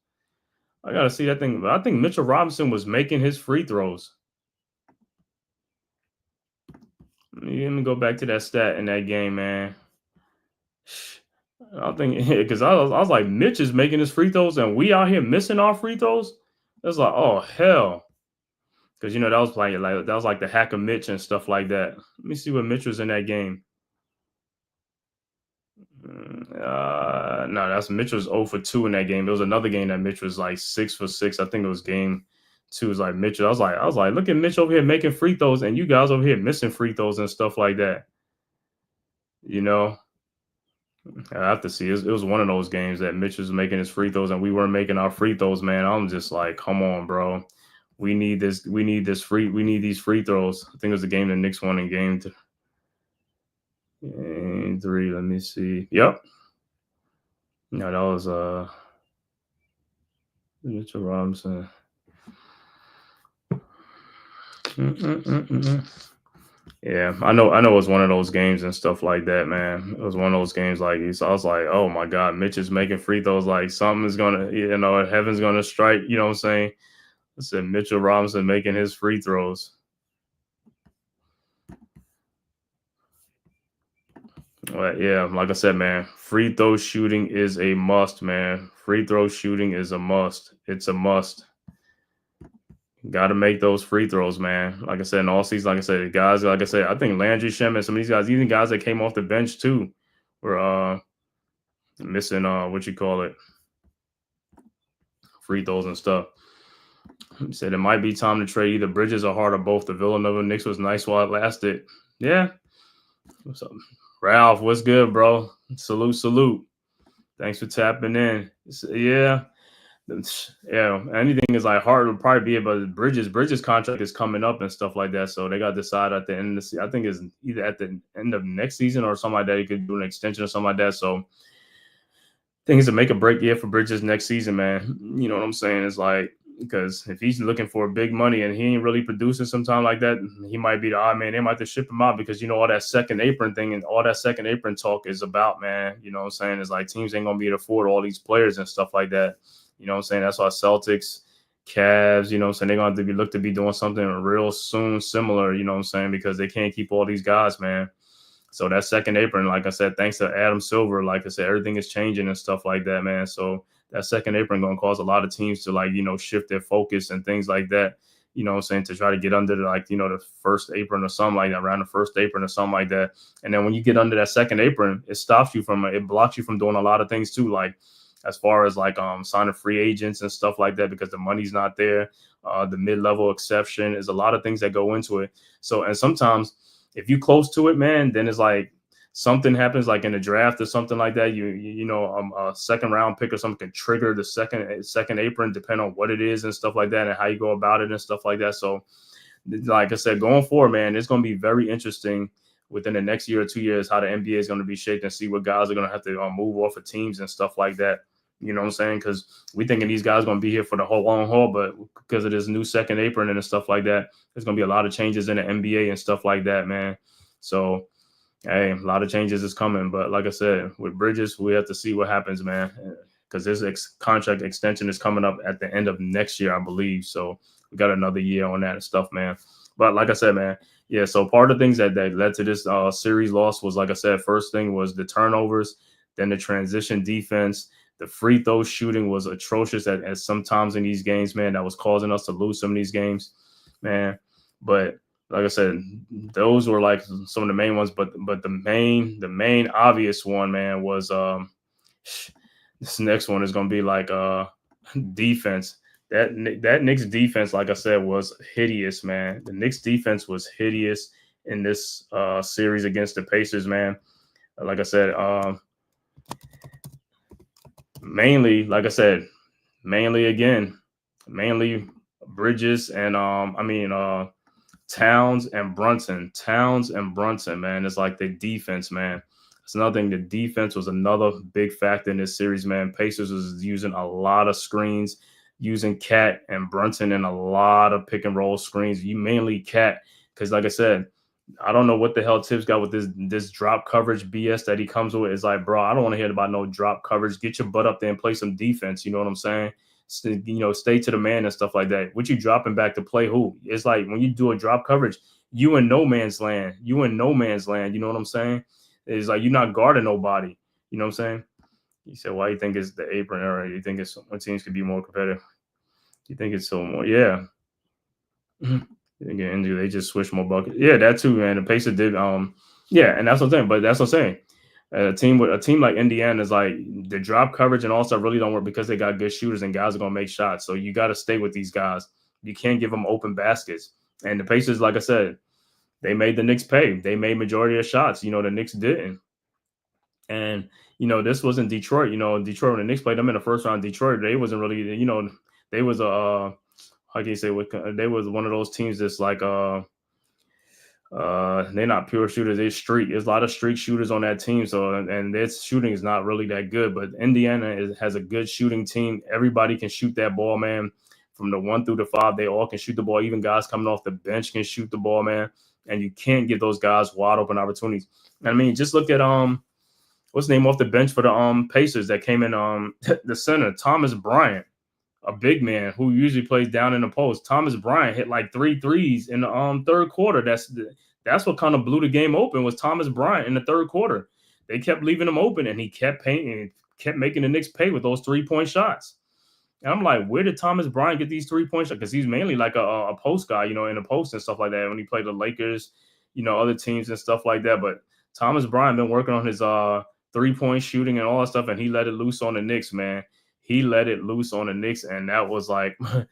I gotta see that thing. I think Mitchell Robinson was making his free throws. Let me go back to that stat in that game, man. I think because I was like, Mitch is making his free throws, and we out here missing our free throws. It's like, oh hell, because that was like the hack of Mitch and stuff like that. Let me see what Mitch was in that game. No, that's Mitch was 0 for 2 in that game. There was another game that Mitch was like 6 for 6. I think it was game 2. It was like Mitch. I was like, look at Mitch over here making free throws, and you guys over here missing free throws and stuff like that. I have to see. It was one of those games that Mitch was making his free throws, and we weren't making our free throws. Man, I'm just like, come on, bro. We need this. We need these free throws. I think it was the game the Knicks won in game 3. Let me see. Yep. No, that was Mitchell Robinson. Yeah, I know it was one of those games and stuff like that, man. It was one of those games like so I was like, oh my God, Mitch is making free throws, like something is gonna, heaven's gonna strike, you know what I'm saying? I said Mitchell Robinson making his free throws. Well, yeah, like I said, man, free throw shooting is a must, man. Free throw shooting is a must. It's a must. Got to make those free throws, man. Like I said, in all season, like I said, guys, like I said, I think Landry Shamet, some of these guys, even guys that came off the bench too, were missing free throws and stuff. He said it might be time to trade either Bridges or Hart or both. The Villanova Knicks was nice while it lasted. Yeah. So, Ralph, what's good, bro? Salute. Thanks for tapping in. Yeah. Yeah, anything is like hard would probably be about Bridges contract is coming up and stuff like that, so they got to decide at the end of the season. I think it's either at the end of next season or something like that. You could do an extension or something like that. So I think it's a make or break year for Bridges next season, man. You know what I'm saying? It's like, because if he's looking for big money and he ain't really producing sometime like that, he might be the odd man. They might have to ship him out because all that second apron thing and all that second apron talk is about, man. You know what I'm saying? It's like teams ain't gonna be able to afford all these players and stuff like that. You know what I'm saying? That's why Celtics, Cavs, you know what I'm saying, they're going to look to be doing something real soon similar, you know what I'm saying, because they can't keep all these guys, man. So that second apron, like I said, thanks to Adam Silver, like I said, everything is changing and stuff like that, man. So that second apron going to cause a lot of teams to, shift their focus and things like that, you know what I'm saying, to try to get under the first apron or something like that, around the first apron or something like that. And then when you get under that second apron, it blocks you from doing a lot of things too, like as far as signing free agents and stuff like that, because the money's not there. The mid-level exception is a lot of things that go into it. So, and sometimes if you close to it, man, then it's like something happens like in a draft or something like that. A second round pick or something can trigger the second apron, depending on what it is and stuff like that and how you go about it and stuff like that. So like I said, going forward, man, it's going to be very interesting within the next year or 2 years how the NBA is going to be shaped and see what guys are going to have to move off of teams and stuff like that. You know what I'm saying? Because we thinking these guys are going to be here for the whole long haul, but because of this new second apron and stuff like that, there's going to be a lot of changes in the NBA and stuff like that, man. So, hey, a lot of changes is coming. But like I said, with Bridges, we have to see what happens, man, because this contract extension is coming up at the end of next year, I believe. So we got another year on that and stuff, man. But like I said, man, yeah, so part of the things that led to this series loss was, like I said, first thing was the turnovers, then the transition defense. The free throw shooting was atrocious at sometimes in these games, man. That was causing us to lose some of these games, man. But like I said, those were like some of the main ones. But the main obvious one, man, was this next one is gonna be like defense. That Knicks defense, like I said, was hideous, man. The Knicks defense was hideous in this series against the Pacers, man. Like I said, mainly, like I said, mainly Bridges and Towns and Brunson, man. It's like the defense, man. It's another thing. The defense was another big factor in this series, man. Pacers was using a lot of screens, using Cat and Brunson in a lot of pick and roll screens. You mainly Cat, because like I said, I don't know what the hell Tibbs got with this drop coverage BS that he comes with. It's like, bro, I don't want to hear about no drop coverage. Get your butt up there and play some defense. You know what I'm saying? Stay to the man and stuff like that. What you dropping back to play who? It's like when you do a drop coverage, you in no man's land. You know what I'm saying? It's like you're not guarding nobody. You know what I'm saying? You said, why you think it's the apron era? You think it's when teams could be more competitive? You think it's so more? Yeah. Again, they just switch more buckets. Yeah, that too, man. The Pacers did. Yeah, and that's what I'm saying. But that's what I'm saying. A team like Indiana is like the drop coverage and all stuff really don't work because they got good shooters and guys are gonna make shots. So you got to stay with these guys. You can't give them open baskets. And the Pacers, like I said, they made the Knicks pay. They made majority of shots. The Knicks didn't. And this wasn't Detroit. Detroit when the Knicks played them in the first round. Detroit, they wasn't really. They was a how can you say they was one of those teams that's like they're not pure shooters. They're streak. There's a lot of streak shooters on that team. So and their shooting is not really that good. But Indiana has a good shooting team. Everybody can shoot that ball, man. From the 1 through the 5, they all can shoot the ball. Even guys coming off the bench can shoot the ball, man. And you can't give those guys wide open opportunities. I mean, just look at what's the name off the bench for the Pacers that came in the center, Thomas Bryant. A big man who usually plays down in the post. Thomas Bryant hit like 3 threes in the third quarter. That's what kind of blew the game open was Thomas Bryant in the third quarter. They kept leaving him open, and he kept painting, kept making the Knicks pay with those 3-point shots. And I'm like, where did Thomas Bryant get these 3-point shots? Because he's mainly like a post guy, in the post and stuff like that. When he played the Lakers, other teams and stuff like that. But Thomas Bryant been working on his 3-point shooting and all that stuff, and he let it loose on the Knicks, man. He let it loose on the Knicks, and that was like, you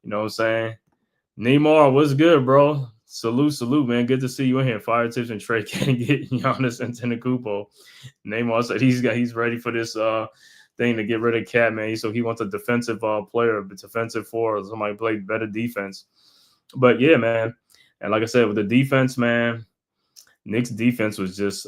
know what I'm saying? Neymar, what's good, bro? Salute, man. Good to see you in here. Fire Tips and Trey can't get Giannis Antetokounmpo. Neymar said he's ready for this thing to get rid of Cat, man. So he wants a defensive player, defensive forward, somebody play better defense. But yeah, man. And like I said, with the defense, man, Knicks defense was just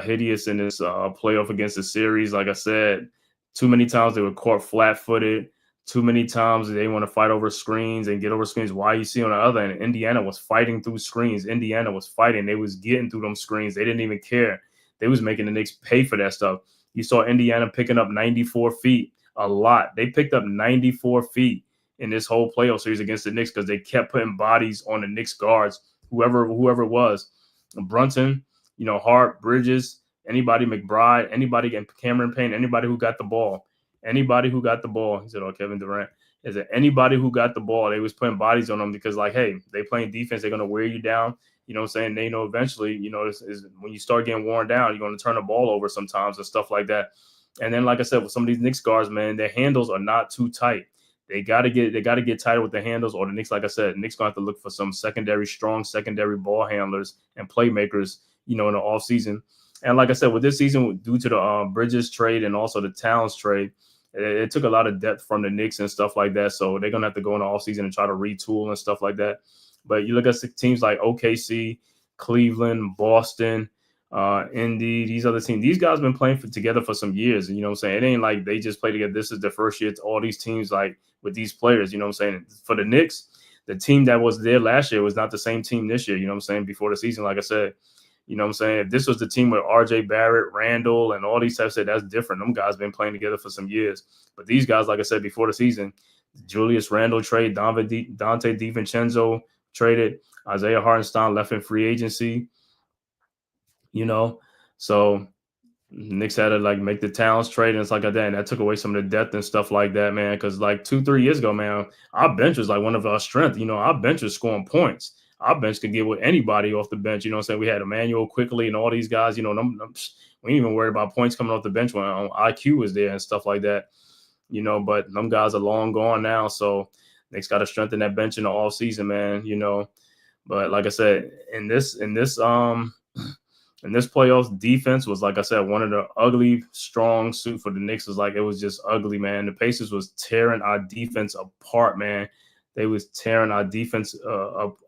hideous in this playoff against the series. Like I said, too many times they were caught flat-footed. Too many times they want to fight over screens and get over screens. Why you see on the other end, Indiana was fighting through screens. Indiana was fighting. They was getting through them screens. They didn't even care. They was making the Knicks pay for that stuff. You saw Indiana picking up 94 feet a lot. They picked up 94 feet in this whole playoff series against the Knicks because they kept putting bodies on the Knicks guards, whoever it was. Brunson, Hart, Bridges, anybody, McBride, anybody, and Cameron Payne, anybody who got the ball. Anybody who got the ball, he said, Kevin Durant. Is it anybody who got the ball? They was putting bodies on them because, like, hey, they playing defense. They're going to wear you down. You know what I'm saying? They know eventually, is when you start getting worn down, you're going to turn the ball over sometimes and stuff like that. And then, like I said, with some of these Knicks guards, man, their handles are not too tight. They got to get tighter with their handles, or the Knicks, like I said, Knicks going to have to look for some strong secondary ball handlers and playmakers, in the offseason. And like I said, with this season, due to the Bridges trade and also the Towns trade, it took a lot of depth from the Knicks and stuff like that. So they're going to have to go in the offseason and try to retool and stuff like that. But you look at teams like OKC, Cleveland, Boston, Indy, these other teams. These guys been playing together for some years. You know what I'm saying? It ain't like they just play together. This is the first year. It's all these teams like with these players. You know what I'm saying? For the Knicks, the team that was there last year was not the same team this year. You know what I'm saying? Before the season, like I said. You know what I'm saying? If this was the team with RJ Barrett, Randall, and all these types, that's different. Them guys been playing together for some years. But these guys, like I said, before the season, Julius Randle trade, Dante DiVincenzo traded, Isaiah Hartenstein left in free agency. So Knicks had to make the Towns trade and it's like that. And that took away some of the depth and stuff like that, man. Because 2-3 years ago, man, our bench was one of our strengths. Our bench was scoring points. our bench could get with anybody off the bench. You know what I'm saying? We had Emmanuel Quickly and all these guys, you know, we ain't even worried about points coming off the bench when IQ was there and stuff like that, you know, but them guys are long gone now. So Knicks got to strengthen that bench in the off season, man, you know. But like I said, in this playoffs, defense was, like I said, one of the ugly strong suit for the Knicks. Was like, it was just ugly, man. The Pacers was tearing our defense apart, man. They was tearing our defense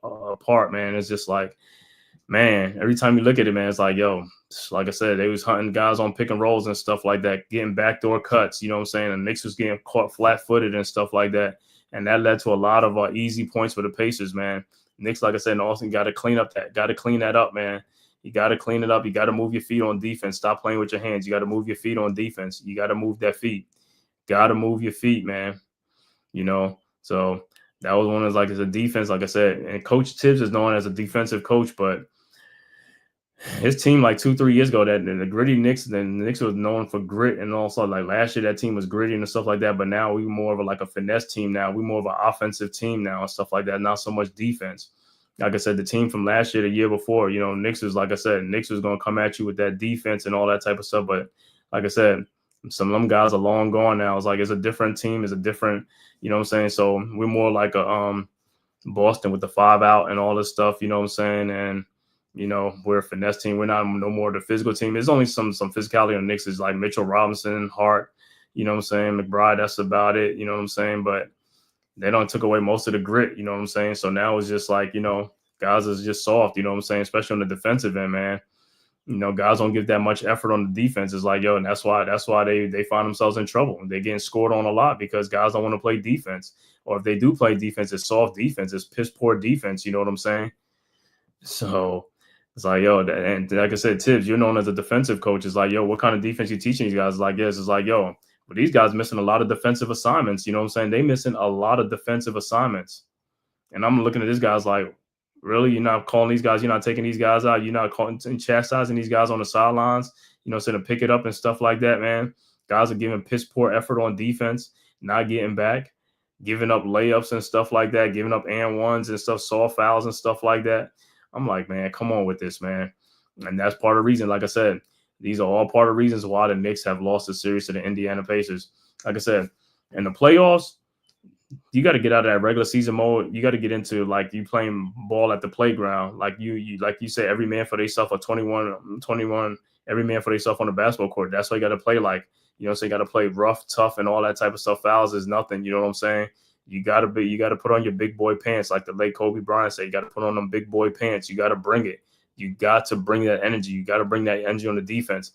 apart, man. It's just like, man, every time you look at it, man, it's like, yo, like I said, they was hunting guys on pick and rolls and stuff like that, getting backdoor cuts, you know what I'm saying? And Knicks was getting caught flat-footed and stuff like that. And that led to a lot of easy points for the Pacers, man. Knicks, like I said, in Austin, got to clean that up, man. You got to clean it up. You got to move your feet on defense. Stop playing with your hands. You got to move your feet on defense. You got to move that feet. Got to move your feet, man. You know, so that was one of those, like, it's a defense, like I said. And Coach Tibbs is known as a defensive coach, but his team, like 2-3 years ago, that the gritty Knicks, then the Knicks was known for grit, and also like last year that team was gritty and stuff like that. But now we more of a finesse team now. We more of an offensive team now and stuff like that. Not so much defense. Like I said, the team from last year, the year before, you know, Knicks was, like I said, Knicks was going to come at you with that defense and all that type of stuff. But like I said, some of them guys are long gone now. It's like, it's a different team. It's a different, you know what I'm saying? So we're more like a Boston with the 5 out and all this stuff, you know what I'm saying? And, you know, we're a finesse team. We're not no more the physical team. There's only some physicality on the Knicks. Is like Mitchell Robinson, Hart, you know what I'm saying? McBride, that's about it, you know what I'm saying? But they don't took away most of the grit, you know what I'm saying? So now it's just like, you know, guys is just soft, you know what I'm saying? Especially on the defensive end, man. You know, guys don't give that much effort on the defense. It's like, yo, and that's why they find themselves in trouble. They're getting scored on a lot because guys don't want to play defense. Or if they do play defense, it's soft defense. It's piss poor defense, you know what I'm saying? So it's like, yo, and like I said, Tibbs, you're known as a defensive coach. It's like, yo, what kind of defense you teaching these guys? Like, yes, it's like, yo, but these guys missing a lot of defensive assignments. You know what I'm saying? They missing a lot of defensive assignments. And I'm looking at this guys like, really? You're not calling these guys? You're not taking these guys out? You're not calling and chastising these guys on the sidelines? You know, saying to pick it up and stuff like that, man. Guys are giving piss poor effort on defense, not getting back, giving up layups and stuff like that, giving up and ones and stuff, soft fouls and stuff like that. I'm like, man, come on with this, man. And that's part of the reason, like I said, these are all part of reasons why the Knicks have lost the series to the Indiana Pacers. Like I said, in the playoffs, you got to get out of that regular season mode. You got to get into, like, you playing ball at the playground. Like you like you say, every man for themselves, or 21, every man for themselves on the basketball court. That's why you got to play like, you know, so you got to play rough, tough, and all that type of stuff. Fouls is nothing. You know what I'm saying? You got to put on your big boy pants. Like the late Kobe Bryant said, you got to put on them big boy pants. You got to bring it. You got to bring that energy. You got to bring that energy on the defense.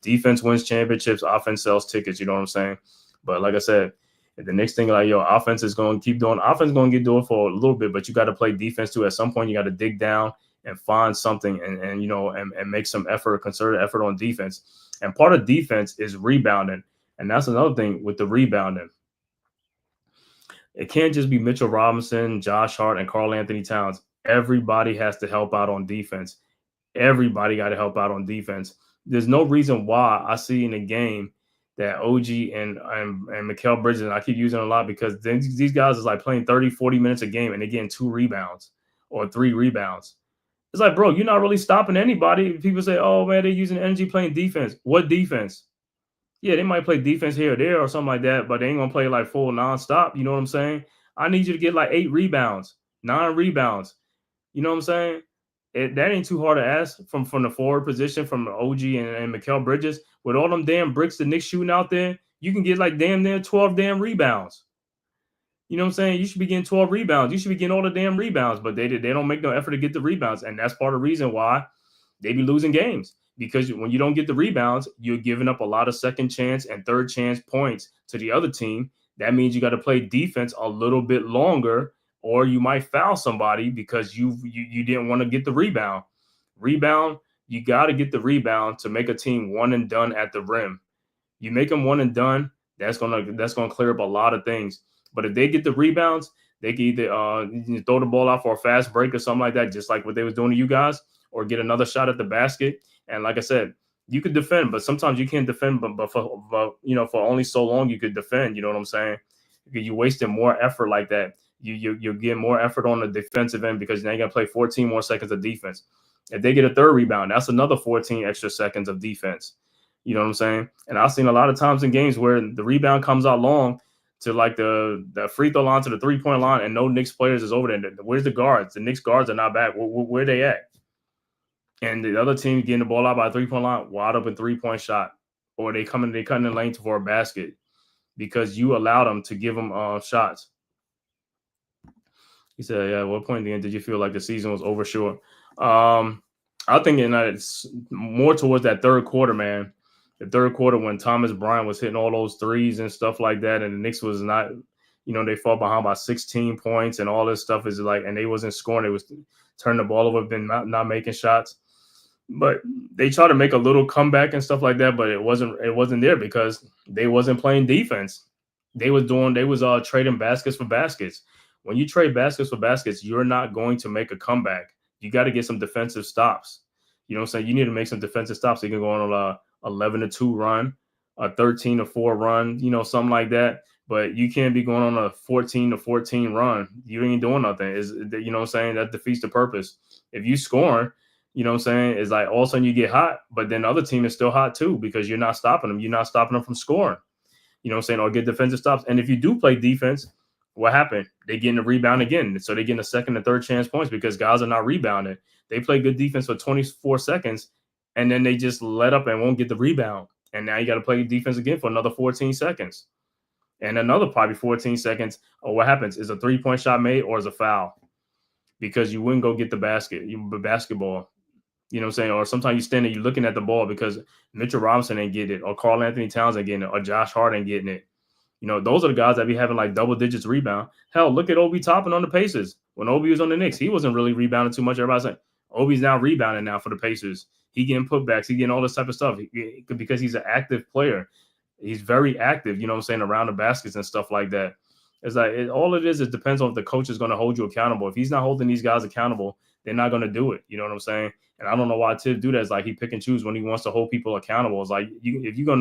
Defense wins championships. Offense sells tickets. You know what I'm saying? But like I said, the next thing, like, yo, offense is going to keep doing. Offense is going to get doing for a little bit, but you got to play defense too. At some point, you got to dig down and find something and you know, and make some effort, concerted effort on defense. And part of defense is rebounding. And that's another thing with the rebounding. It can't just be Mitchell Robinson, Josh Hart, and Karl Anthony Towns. Everybody has to help out on defense. Everybody got to help out on defense. There's no reason why I see in the game that OG and Mikal Bridges, and I keep using a lot because these guys is like playing 30, 40 minutes a game and they're getting 2 rebounds or 3 rebounds. It's like, bro, you're not really stopping anybody. People say, oh, man, they're using energy playing defense. What defense? Yeah, they might play defense here or there or something like that, but they ain't going to play like full nonstop. You know what I'm saying? I need you to get like 8 rebounds, 9 rebounds. You know what I'm saying? That ain't too hard to ask from the forward position from OG and Mikal Bridges. With all them damn bricks the Knicks shooting out there, you can get like damn near 12 damn rebounds. You know what I'm saying? You should be getting 12 rebounds. You should be getting all the damn rebounds, but they don't make no effort to get the rebounds. And that's part of the reason why they be losing games. Because when you don't get the rebounds, you're giving up a lot of second chance and third chance points to the other team. That means you got to play defense a little bit longer, or you might foul somebody because you didn't want to get the rebound. You got to get the rebound to make a team one and done at the rim. You make them one and done, that's gonna clear up a lot of things. But if they get the rebounds, they can either throw the ball out for a fast break or something like that, just like what they was doing to you guys, or get another shot at the basket. And like I said, you could defend, but sometimes you can't defend. But for only so long you could defend. You know what I'm saying? You're wasting more effort like that. You'll get more effort on the defensive end because now you got to play 14 more seconds of defense. If they get a third rebound, that's another 14 extra seconds of defense. You know what I'm saying? And I've seen a lot of times in games where the rebound comes out long to like the free throw line to the 3-point line, and no Knicks players is over there. Where's the guards? The Knicks guards are not back. Where they at? And the other team getting the ball out by a 3-point line, wide open 3-point shot, or they cutting the lane for a basket because you allowed them to give them shots. He said, "Yeah, at what point in the end did you feel like the season was over?" Sure. I think it's more towards that third quarter, man. The third quarter when Thomas Bryant was hitting all those threes and stuff like that, and the Knicks was not, they fall behind by 16 points and all this stuff is like, and they wasn't scoring. They was turning the ball over, been not making shots. But they tried to make a little comeback and stuff like that, but it wasn't there because they wasn't playing defense. They was trading baskets for baskets. When you trade baskets for baskets, you're not going to make a comeback. You got to get some defensive stops. You know what I'm saying? You need to make some defensive stops so you can go on a 11-2 run, a 13-4 run, something like that. But you can't be going on a 14-14 run. You ain't doing nothing. You know what I'm saying? That defeats the purpose. If you scoring, you know what I'm saying? It's like all of a sudden you get hot, but then the other team is still hot too because you're not stopping them. You're not stopping them from scoring. You know what I'm saying? Or get defensive stops. And if you do play defense, what happened? They getting a rebound again. So they getting a second and third chance points because guys are not rebounding. They play good defense for 24 seconds, and then they just let up and won't get the rebound. And now you got to play defense again for another 14 seconds. And another probably 14 seconds. Or what happens? Is a 3-point shot made or is a foul? Because you wouldn't go get the basketball. You know what I'm saying? Or sometimes you stand there, you're looking at the ball because Mitchell Robinson ain't getting it, or Karl Anthony Towns ain't getting it, or Josh Hart ain't getting it. Those are the guys that be having like double digits rebound. Hell, look at Obi Toppin on the Pacers. When Obi was on the Knicks, he wasn't really rebounding too much. Everybody's like, Obi's now rebounding now for the Pacers. He getting putbacks. He getting all this type of stuff because he's an active player. He's very active, you know what I'm saying, around the baskets and stuff like that. It's like all it is, it depends on if the coach is going to hold you accountable. If he's not holding these guys accountable, they're not going to do it. You know what I'm saying? And I don't know why Tibbs do that. It's like he pick and choose when he wants to hold people accountable. It's like if you're going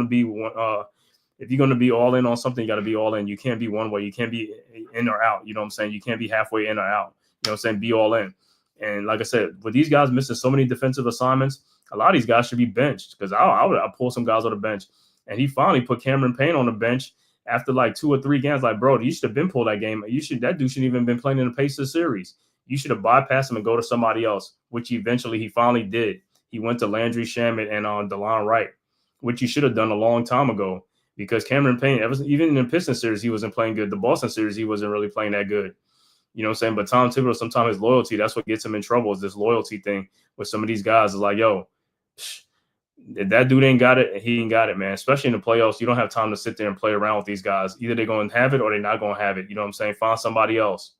to be all in on something, you got to be all in. You can't be one way. You can't be in or out. You know what I'm saying? You can't be halfway in or out. You know what I'm saying? Be all in. And like I said, with these guys missing so many defensive assignments, a lot of these guys should be benched because I'll pull some guys on the bench. And he finally put Cameron Payne on the bench after like 2 or 3 games. Like, bro, you should have been pulled that game. That dude shouldn't even been playing in the Pacers series. You should have bypassed him and go to somebody else, which eventually he finally did. He went to Landry Shamet and DeLon Wright, which he should have done a long time ago because Cameron Payne, even in the Pistons series, he wasn't playing good. The Boston series, he wasn't really playing that good. You know what I'm saying? But Tom Thibodeau, sometimes his loyalty, that's what gets him in trouble, is this loyalty thing with some of these guys. Is like, yo, if that dude ain't got it, he ain't got it, man. Especially in the playoffs, you don't have time to sit there and play around with these guys. Either they're going to have it or they're not going to have it. You know what I'm saying? Find somebody else.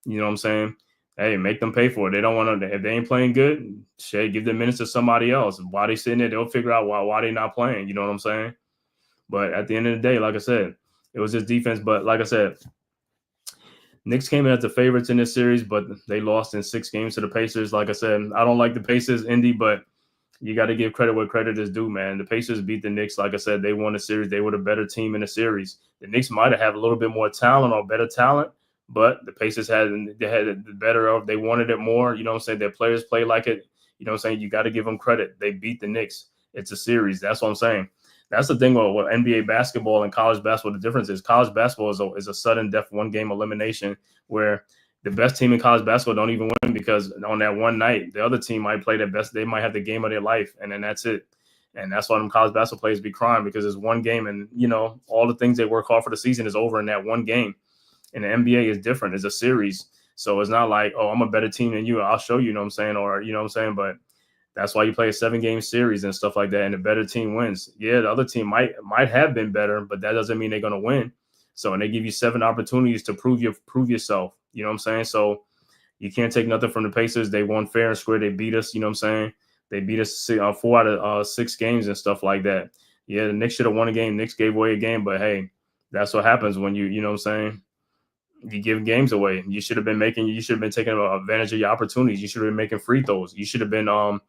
You know what I'm saying? Hey, make them pay for it. They don't want to. If they ain't playing good, shit, give the minutes to somebody else. While they sitting there, they'll figure out why they not playing. You know what I'm saying? But at the end of the day, like I said, it was just defense. But like I said, Knicks came in as the favorites in this series, but they lost in 6 games to the Pacers. Like I said, I don't like the Pacers, Indy, but you got to give credit where credit is due, man. The Pacers beat the Knicks. Like I said, they won the series. They were the better team in the series. The Knicks might have had a little bit more talent or better talent, but the Pacers had the better of. They wanted it more. You know what I'm saying? Their players play like it. You know what I'm saying? You got to give them credit. They beat the Knicks. It's a series. That's what I'm saying. That's the thing with NBA basketball and college basketball. The difference is college basketball is a sudden death 1-game elimination where the best team in college basketball don't even win because on that one night, the other team might play their best. They might have the game of their life, and then that's it. And that's why them college basketball players be crying because it's 1 game, and, all the things they work hard for the season is over in that 1 game. And the NBA is different. It's a series. So it's not like, oh, I'm a better team than you. I'll show you, you know what I'm saying? Or, you know what I'm saying? But that's why you play a 7-game series and stuff like that, and the better team wins. Yeah, the other team might have been better, but that doesn't mean they're going to win. So, and they give you 7 opportunities to prove yourself. You know what I'm saying? So you can't take nothing from the Pacers. They won fair and square. They beat us. You know what I'm saying? They beat us 4 out of 6 games and stuff like that. Yeah, the Knicks should have won a game. Knicks gave away a game, but hey, that's what happens when you know what I'm saying? You give games away. You should have been taking advantage of your opportunities. You should have been making free throws. You should have been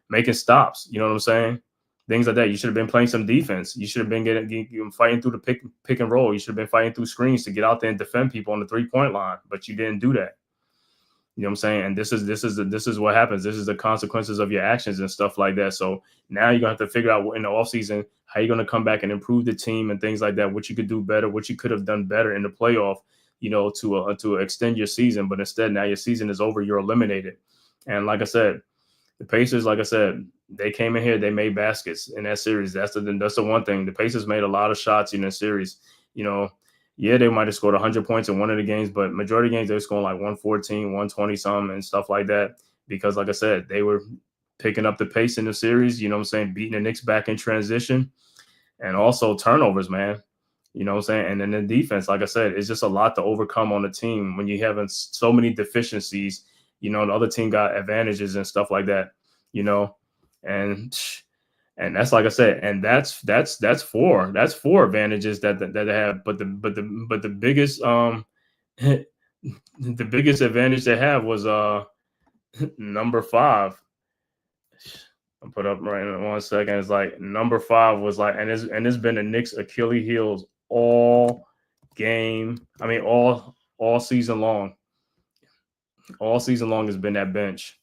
making stops. You know what I'm saying? things like that. You should have been playing some defense. You should have been getting fighting through the pick and roll. You should have been fighting through screens to get out there and defend people on the 3-point line, but you didn't do that. You know what I'm saying? And this is what happens. This is the consequences of your actions and stuff like that. So now you're gonna have to figure out in the offseason how you're gonna come back and improve the team and things like that. What you could do better, what you could have done better in the playoff, you know, to extend your season. But instead, now your season is over. You're eliminated. And like I said, the Pacers, like I said, they came in here, they made baskets in that series. That's the one thing. The Pacers made a lot of shots in that series. You know, yeah, they might have scored 100 points in one of the games, but majority of games, they were scoring like 114, 120 something and stuff like that. Because like I said, they were picking up the pace in the series, you know what I'm saying, beating the Knicks back in transition and also turnovers, man. You know what I'm saying? And then the defense, like I said, it's just a lot to overcome on the team when you're having so many deficiencies. You know, the other team got advantages and stuff like that, you know, and that's like I said, and that's four advantages that they have. But the biggest the biggest advantage they have was number 5. I'll put up right in 1 second. It's like number 5 was like, and it's been the Knicks' Achilles heels all game. I mean, all season long. All season long has been that bench.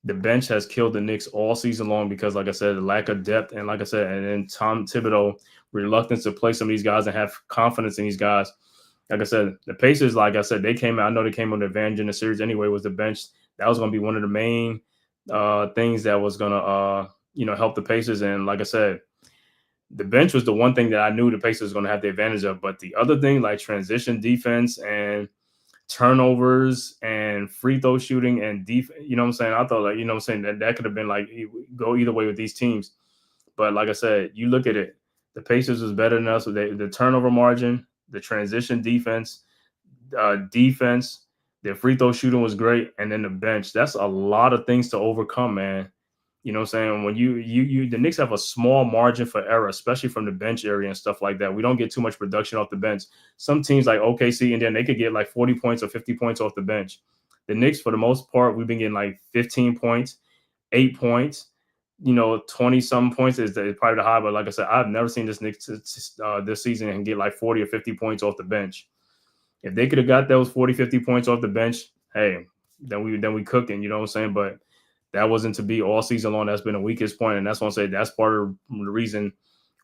The bench has killed the Knicks all season long because, like I said, the lack of depth, and like I said, and then Tom Thibodeau reluctance to play some of these guys and have confidence in these guys. Like I said, the Pacers, like I said, they came out. I know they came with an advantage in the series anyway. Was the bench that was going to be one of the main things that was going to help the Pacers. And like I said, the bench was the one thing that I knew the Pacers was going to have the advantage of. But the other thing, like transition defense and turnovers and free throw shooting and you know what I'm saying? I thought, like, you know what I'm saying, that could have been like go either way with these teams. But like I said, you look at it, the Pacers was better than us with the turnover margin, the transition defense, their free throw shooting was great, and then the bench. That's a lot of things to overcome, man. You know what I'm saying? When you the Knicks have a small margin for error, especially from the bench area and stuff like that. We don't get too much production off the bench. Some teams like OKC, and then they could get like 40 points or 50 points off the bench. The Knicks, for the most part, we've been getting like 15 points, 8 points, 20-some points is probably the high. But like I said, I've never seen this Knicks this season and get like 40 or 50 points off the bench. If they could have got those 40, 50 points off the bench, hey, then we cooking, you know what I'm saying? But that wasn't to be all season long. That's been the weakest point, and that's what I'm saying. That's part of the reason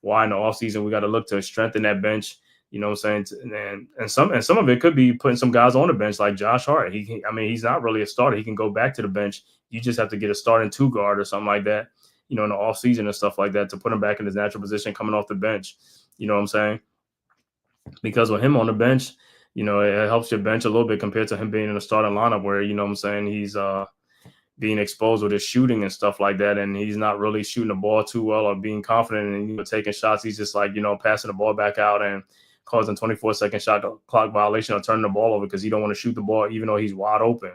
why in the offseason we got to look to strengthen that bench. You know what I'm saying? And some of it could be putting some guys on the bench like Josh Hart. He's not really a starter. He can go back to the bench. You just have to get a starting 2 guard or something like that, in the offseason and stuff like that to put him back in his natural position coming off the bench. You know what I'm saying? Because with him on the bench, it helps your bench a little bit compared to him being in the starting lineup where, you know what I'm saying, he's being exposed with his shooting and stuff like that, and he's not really shooting the ball too well or being confident and taking shots. He's just like, passing the ball back out and causing 24-second shot clock violation or turning the ball over because he don't want to shoot the ball even though he's wide open.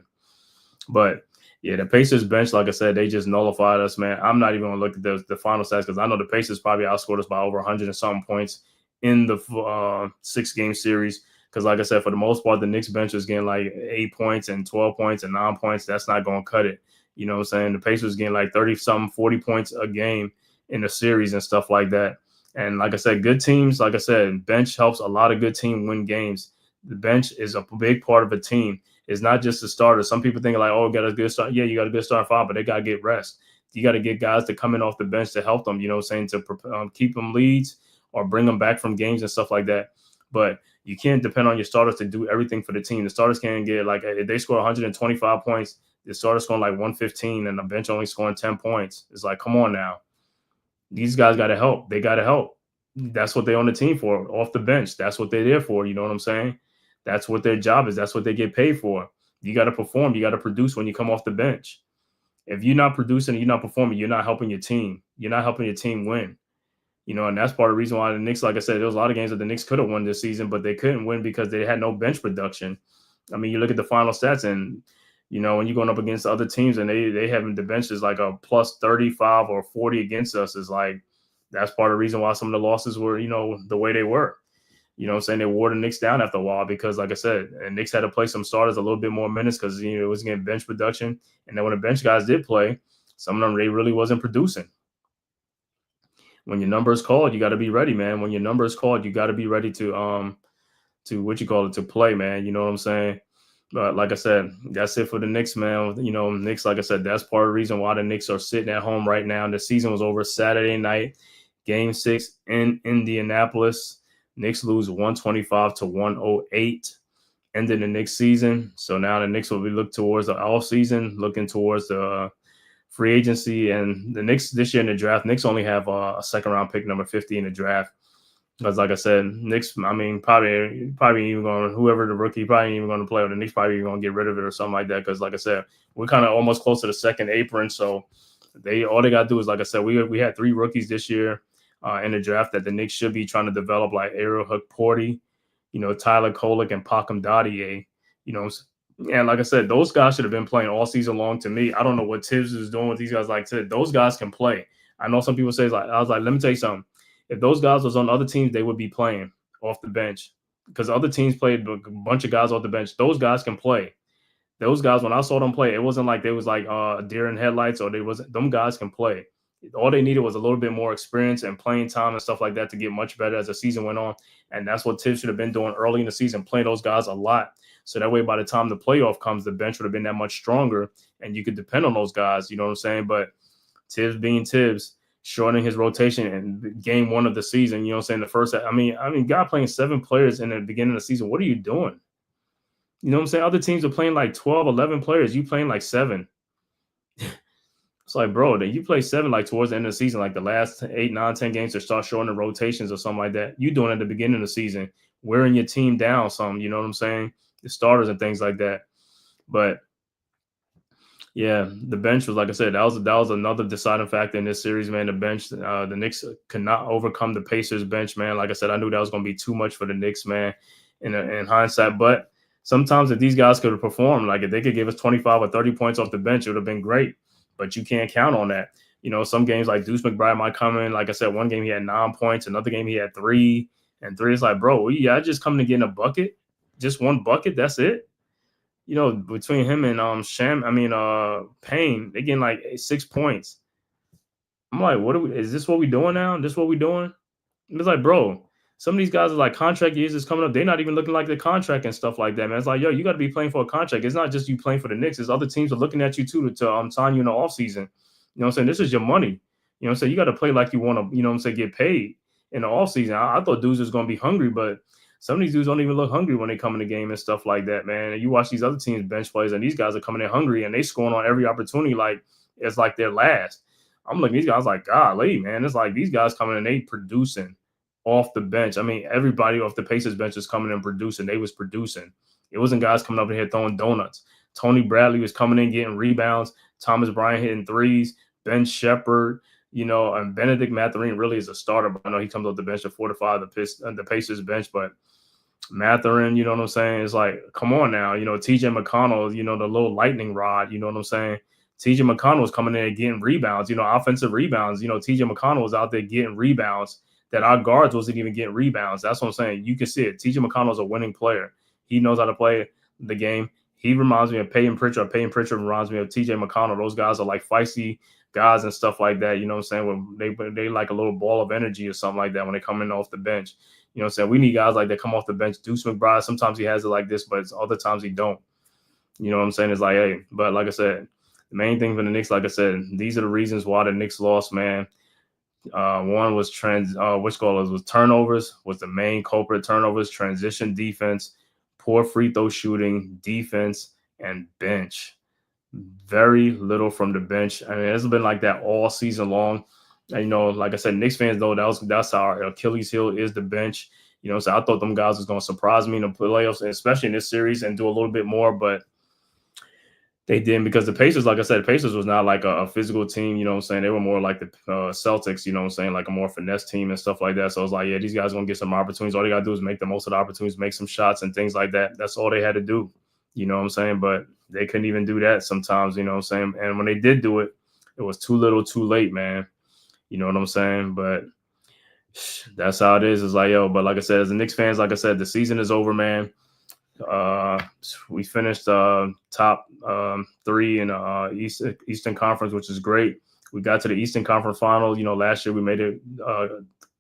But yeah, the Pacers bench, like I said, they just nullified us, man. I'm not even going to look at the final stats because I know the Pacers probably outscored us by over 100 and something points in the 6-game series. Because like I said, for the most part, the Knicks bench was getting like 8 points and 12 points and 9 points. That's not going to cut it. You know what I'm saying? The Pacers getting like 30-something, 40 points a game in the series and stuff like that. And like I said, good teams, like I said, bench helps a lot of good teams win games. The bench is a big part of a team. It's not just the starter. Some people think like, oh, got a good start. Yeah, you got a good starting 5, but they got to get rest. You got to get guys to come in off the bench to help them, you know what I'm saying, to keep them leads or bring them back from games and stuff like that. But you can't depend on your starters to do everything for the team. The starters can't get like, if they score 125 points, the starter's scoring like 115 and the bench only scoring 10 points. It's like, come on now. These guys got to help. They got to help. That's what they're on the team for, off the bench. That's what they're there for. You know what I'm saying? That's what their job is. That's what they get paid for. You got to perform. You got to produce when you come off the bench. If you're not producing and you're not performing, you're not helping your team. You're not helping your team win. And that's part of the reason why the Knicks, like I said, there was a lot of games that the Knicks could have won this season, but they couldn't win because they had no bench production. I mean, you look at the final stats and, when you're going up against other teams and they having the bench is like a plus 35 or 40 against us, is like, that's part of the reason why some of the losses were, the way they were. You know what I'm saying? They wore the Knicks down after a while because, like I said, and Knicks had to play some starters a little bit more minutes because, it was getting bench production. And then when the bench guys did play, some of them, they really wasn't producing. when your number is called, you got to be ready, man. When your number is called, you got to be ready to to play, man. You know what I'm saying? But like I said, that's it for the Knicks, man. You know, Knicks, like I said, that's part of the reason why the Knicks are sitting at home right now. The season was over Saturday night, Game 6 in Indianapolis. Knicks lose 125-108, ending the Knicks season. So now the Knicks will be look towards the off season, looking towards the free agency. And the Knicks this year in the draft, Knicks only have a second round pick, number 50 in the draft. Because like I said, Knicks, I mean, probably even going to, whoever the rookie, probably even going to play with the Knicks, probably even going to get rid of it or something like that. Because like I said, we're kind of almost close to the second apron. So all they got to do is, like I said, we had 3 rookies this year in the draft that the Knicks should be trying to develop, like Ariel Hook-Porty, you know, Tyler Kolek and Pakham Dadier, you know. And like I said, those guys should have been playing all season long to me. I don't know what Tibbs is doing with these guys. Like I said, those guys can play. I know some people say, like, I was like, let me tell you something. If those guys was on other teams, they would be playing off the bench because other teams played a bunch of guys off the bench. Those guys can play. Those guys, when I saw them play, it wasn't like they was like deer in headlights, or them guys can play. All they needed was a little bit more experience and playing time and stuff like that to get much better as the season went on. And that's what Tibbs should have been doing early in the season, playing those guys a lot. So that way, by the time the playoff comes, the bench would have been that much stronger and you could depend on those guys. You know what I'm saying? But Tibbs being Tibbs, shortening his rotation in game 1 of the season, you know what I'm saying? The first, I mean, guy playing 7 players in the beginning of the season. What are you doing? You know what I'm saying? Other teams are playing like 12, 11 players. You playing like 7. It's like, bro, that you play 7 like towards the end of the season, like the last 8, 9, 10 games to start shortening rotations or something like that. You doing it at the beginning of the season, wearing your team down some, you know what I'm saying? The starters and things like that. But yeah, the bench was, like I said, that was another deciding factor in this series, man. The bench, the Knicks could not overcome the Pacers bench, man. Like I said, I knew that was going to be too much for the Knicks, man, in hindsight. But sometimes if these guys could have performed, like if they could give us 25 or 30 points off the bench, it would have been great. But you can't count on that. You know, some games like Deuce McBride might come in. Like I said, one game he had 9 points. Another game he had 3. And 3 is like, bro, yeah, just coming to get in a bucket. Just one bucket, that's it. You know, between him and Payne, they getting like 6 points. I'm like, is this what we doing now? This what we doing? And it's like, bro, some of these guys are like, contract years is coming up. They're not even looking like the contract and stuff like that, man. It's like, yo, you got to be playing for a contract. It's not just you playing for the Knicks. It's other teams are looking at you too to sign you in the offseason. You know what I'm saying? This is your money. You know what I'm saying? You got to play like you want to, you know what I'm saying, get paid in the offseason. I thought dudes was going to be hungry, but some of these dudes don't even look hungry when they come in the game and stuff like that, man. And you watch these other teams bench players, and these guys are coming in hungry, and they scoring on every opportunity like it's like their last. I'm looking at these guys like, golly, man. It's like these guys coming in, they producing off the bench. I mean, everybody off the Pacers bench is coming in producing. They was producing. It wasn't guys coming up in here throwing donuts. Tony Bradley was coming in getting rebounds. Thomas Bryant hitting threes. Ben Shepherd, you know, and Benedict Mathurin really is a starter. But I know he comes off the bench to fortify the Pacers bench. But Mathurin, you know what I'm saying? It's like, come on now. You know, TJ McConnell, you know, the little lightning rod, you know what I'm saying? TJ McConnell was coming in and getting rebounds, you know, offensive rebounds. You know, TJ McConnell was out there getting rebounds that our guards wasn't even getting rebounds. That's what I'm saying. You can see it. TJ McConnell's a winning player. He knows how to play the game. He reminds me of Peyton Pritchard. Peyton Pritchard reminds me of TJ McConnell. Those guys are like feisty guys and stuff like that. You know what I'm saying? When they like a little ball of energy or something like that when they come in off the bench. You know what I'm saying? We need guys like that come off the bench. Deuce McBride, sometimes he has it like this, but other times he don't. You know what I'm saying? It's like, hey, but like I said, the main thing for the Knicks, like I said, these are the reasons why the Knicks lost, man. One was turnovers, was the main culprit. Turnovers, transition defense, poor free throw shooting, defense, and bench. Very little from the bench. I mean, it's been like that all season long. And, you know, like I said, Knicks fans know that's our Achilles heel is the bench. You know, so I thought them guys was going to surprise me in the playoffs, especially in this series, and do a little bit more, but they didn't, because the Pacers, like I said, the Pacers was not like a physical team, you know what I'm saying? They were more like the Celtics, you know what I'm saying, like a more finesse team and stuff like that. So I was like, yeah, these guys are going to get some opportunities. All they got to do is make the most of the opportunities, make some shots and things like that. That's all they had to do, you know what I'm saying? But they couldn't even do that sometimes, you know what I'm saying? And when they did do it, it was too little, too late, man. You know what I'm saying? But that's how it is. It's like, yo, but like I said, as the Knicks fans, like I said, the season is over, man. We finished top 3 in Eastern Conference, which is great. We got to the Eastern Conference Final. You know, last year we made it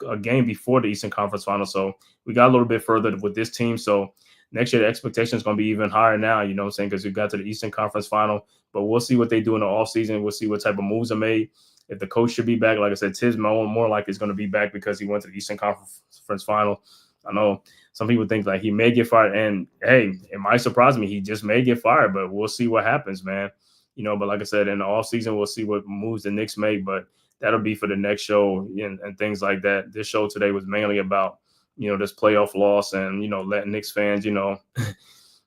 a game before the Eastern Conference Final. So we got a little bit further with this team. So next year, the expectation is going to be even higher now, you know what I'm saying, because we got to the Eastern Conference Final. But we'll see what they do in the offseason. We'll see what type of moves are made. If the coach should be back, like I said, Tiz more likely is going to be back because he went to the Eastern Conference Final. I know some people think like he may get fired, and hey, it might surprise me. He just may get fired, but we'll see what happens, man. You know, but like I said, in the offseason, we'll see what moves the Knicks make, but that'll be for the next show and things like that. This show today was mainly about, you know, this playoff loss and, you know, letting Knicks fans, you know,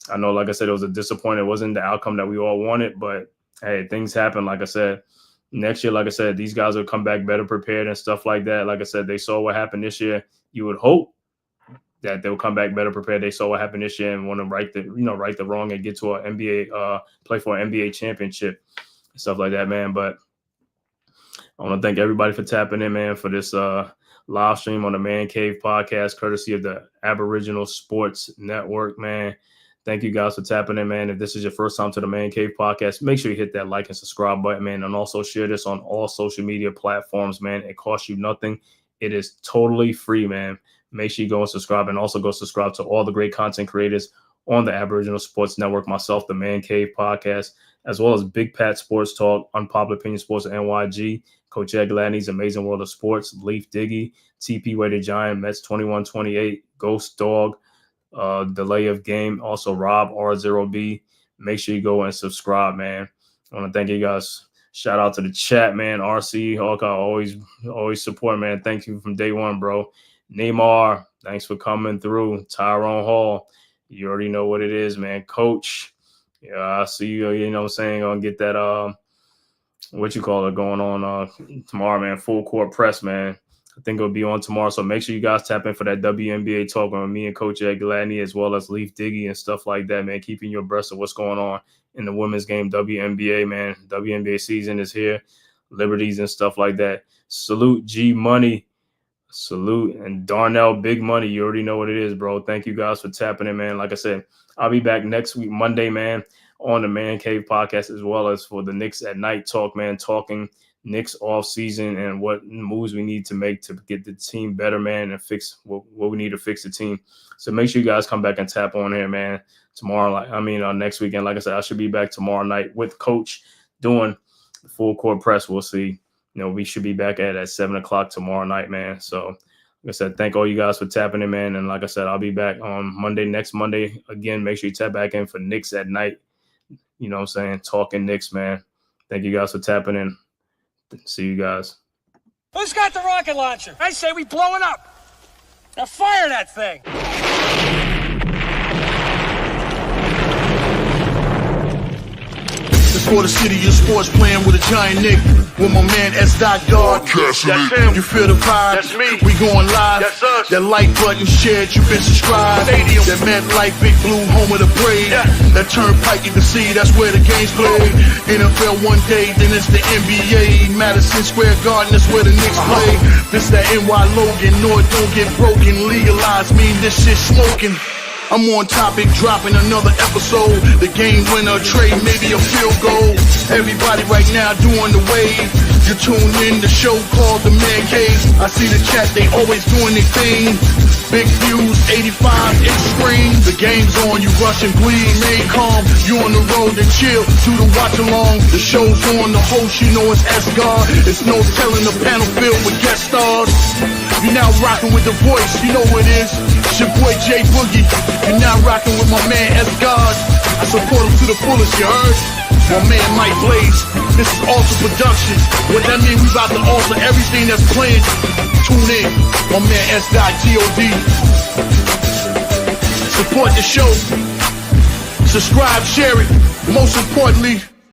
I know, like I said, it was a disappointment. It wasn't the outcome that we all wanted, but hey, things happen. Like I said, next year, like I said, these guys will come back better prepared and stuff like that. Like I said, they saw what happened this year. You would hope that they'll come back better prepared. They saw what happened this year and want to right the wrong and get to an NBA, play for an NBA championship and stuff like that, man. But I want to thank everybody for tapping in, man, for this live stream on the Man Cave podcast, courtesy of the Aboriginal Sports Network, man. Thank you guys for tapping in, man. If this is your first time to the Man Cave podcast, make sure you hit that like and subscribe button, man, and also share this on all social media platforms, man. It costs you nothing. It is totally free, man. Make sure you go and subscribe, and also go subscribe to all the great content creators on the Aboriginal Sports Network, myself, the Man Cave podcast, as well as Big Pat Sports Talk, Unpopular Opinion Sports, NYG, Coach Ed Gladney's Amazing World of Sports, Leaf Diggy, TP Way the Giant, Mets 2128, Ghost Dog, Delay of Game, also Rob R0B. Make sure you go and subscribe, man. I want to thank you guys. Shout out to the chat, man. RC Hawkeye, always support, man. Thank you from day one, bro. Neymar, thanks for coming through. Tyrone Hall, you already know what it is, man. Coach, yeah, I see you. You know what I'm saying? Gonna get that going on tomorrow, man. Full court press, man. I think it'll be on tomorrow. So make sure you guys tap in for that WNBA talk on me and Coach Ed Gladney, as well as Leaf Diggy and stuff like that, man. Keeping you abreast of what's going on in the women's game, WNBA, man. WNBA season is here. Liberties and stuff like that. Salute G Money. Salute. And Darnell Big Money. You already know what it is, bro. Thank you guys for tapping in, man. Like I said, I'll be back next week, Monday, man, on the Man Cave podcast, as well as for the Knicks at Night talk, man, talking Knicks off season and what moves we need to make to get the team better, man, and fix what we need to fix the team. So make sure you guys come back and tap on here, man. Tomorrow, next weekend. Like I said, I should be back tomorrow night with Coach doing the full court press. We'll see. You know, we should be back at 7:00 tomorrow night, man. So, like I said, thank all you guys for tapping in, man. And like I said, I'll be back on next Monday. Again, make sure you tap back in for Knicks at Night. You know what I'm saying? Talking Knicks, man. Thank you guys for tapping in. See you guys. Who's got the rocket launcher? I say we blow it up. Now fire that thing. It's for the city of sports, playing with a giant Nick. With my man S. Dot Yard. That's him. You feel the vibe? That's me. We going live. That's us. That like button shared, you been subscribed. Stadium. That MetLife Big Blue, home of the Braves. Yeah. That turnpike you can see, that's where the game's played. NFL one day, then it's the NBA. Madison Square Garden, that's where the Knicks play. This that NY Logan, North don't get broken. Legalize, mean this shit smoking. I'm on topic, dropping another episode. The game winner, trade, maybe a field goal. Everybody right now doing the wave. You tune in, the show called The Man Cave. I see the chat, they always doing their thing. Big views, 85 inch screen. The game's on, you rush and bleed. Remain calm, you on the road and chill. Do the watch along, the show's on. The host, you know it's S-God. It's no telling, the panel filled with guest stars. You now rocking with the voice, you know what it is. It's your boy J Boogie. You now rocking with my man S-God. I support him to the fullest, you heard? My man Mike Blaze. This is Alter Productions. What that mean, we about to alter everything that's playing. Tune in, my man S.God. Support the show. Subscribe, share it. Most importantly,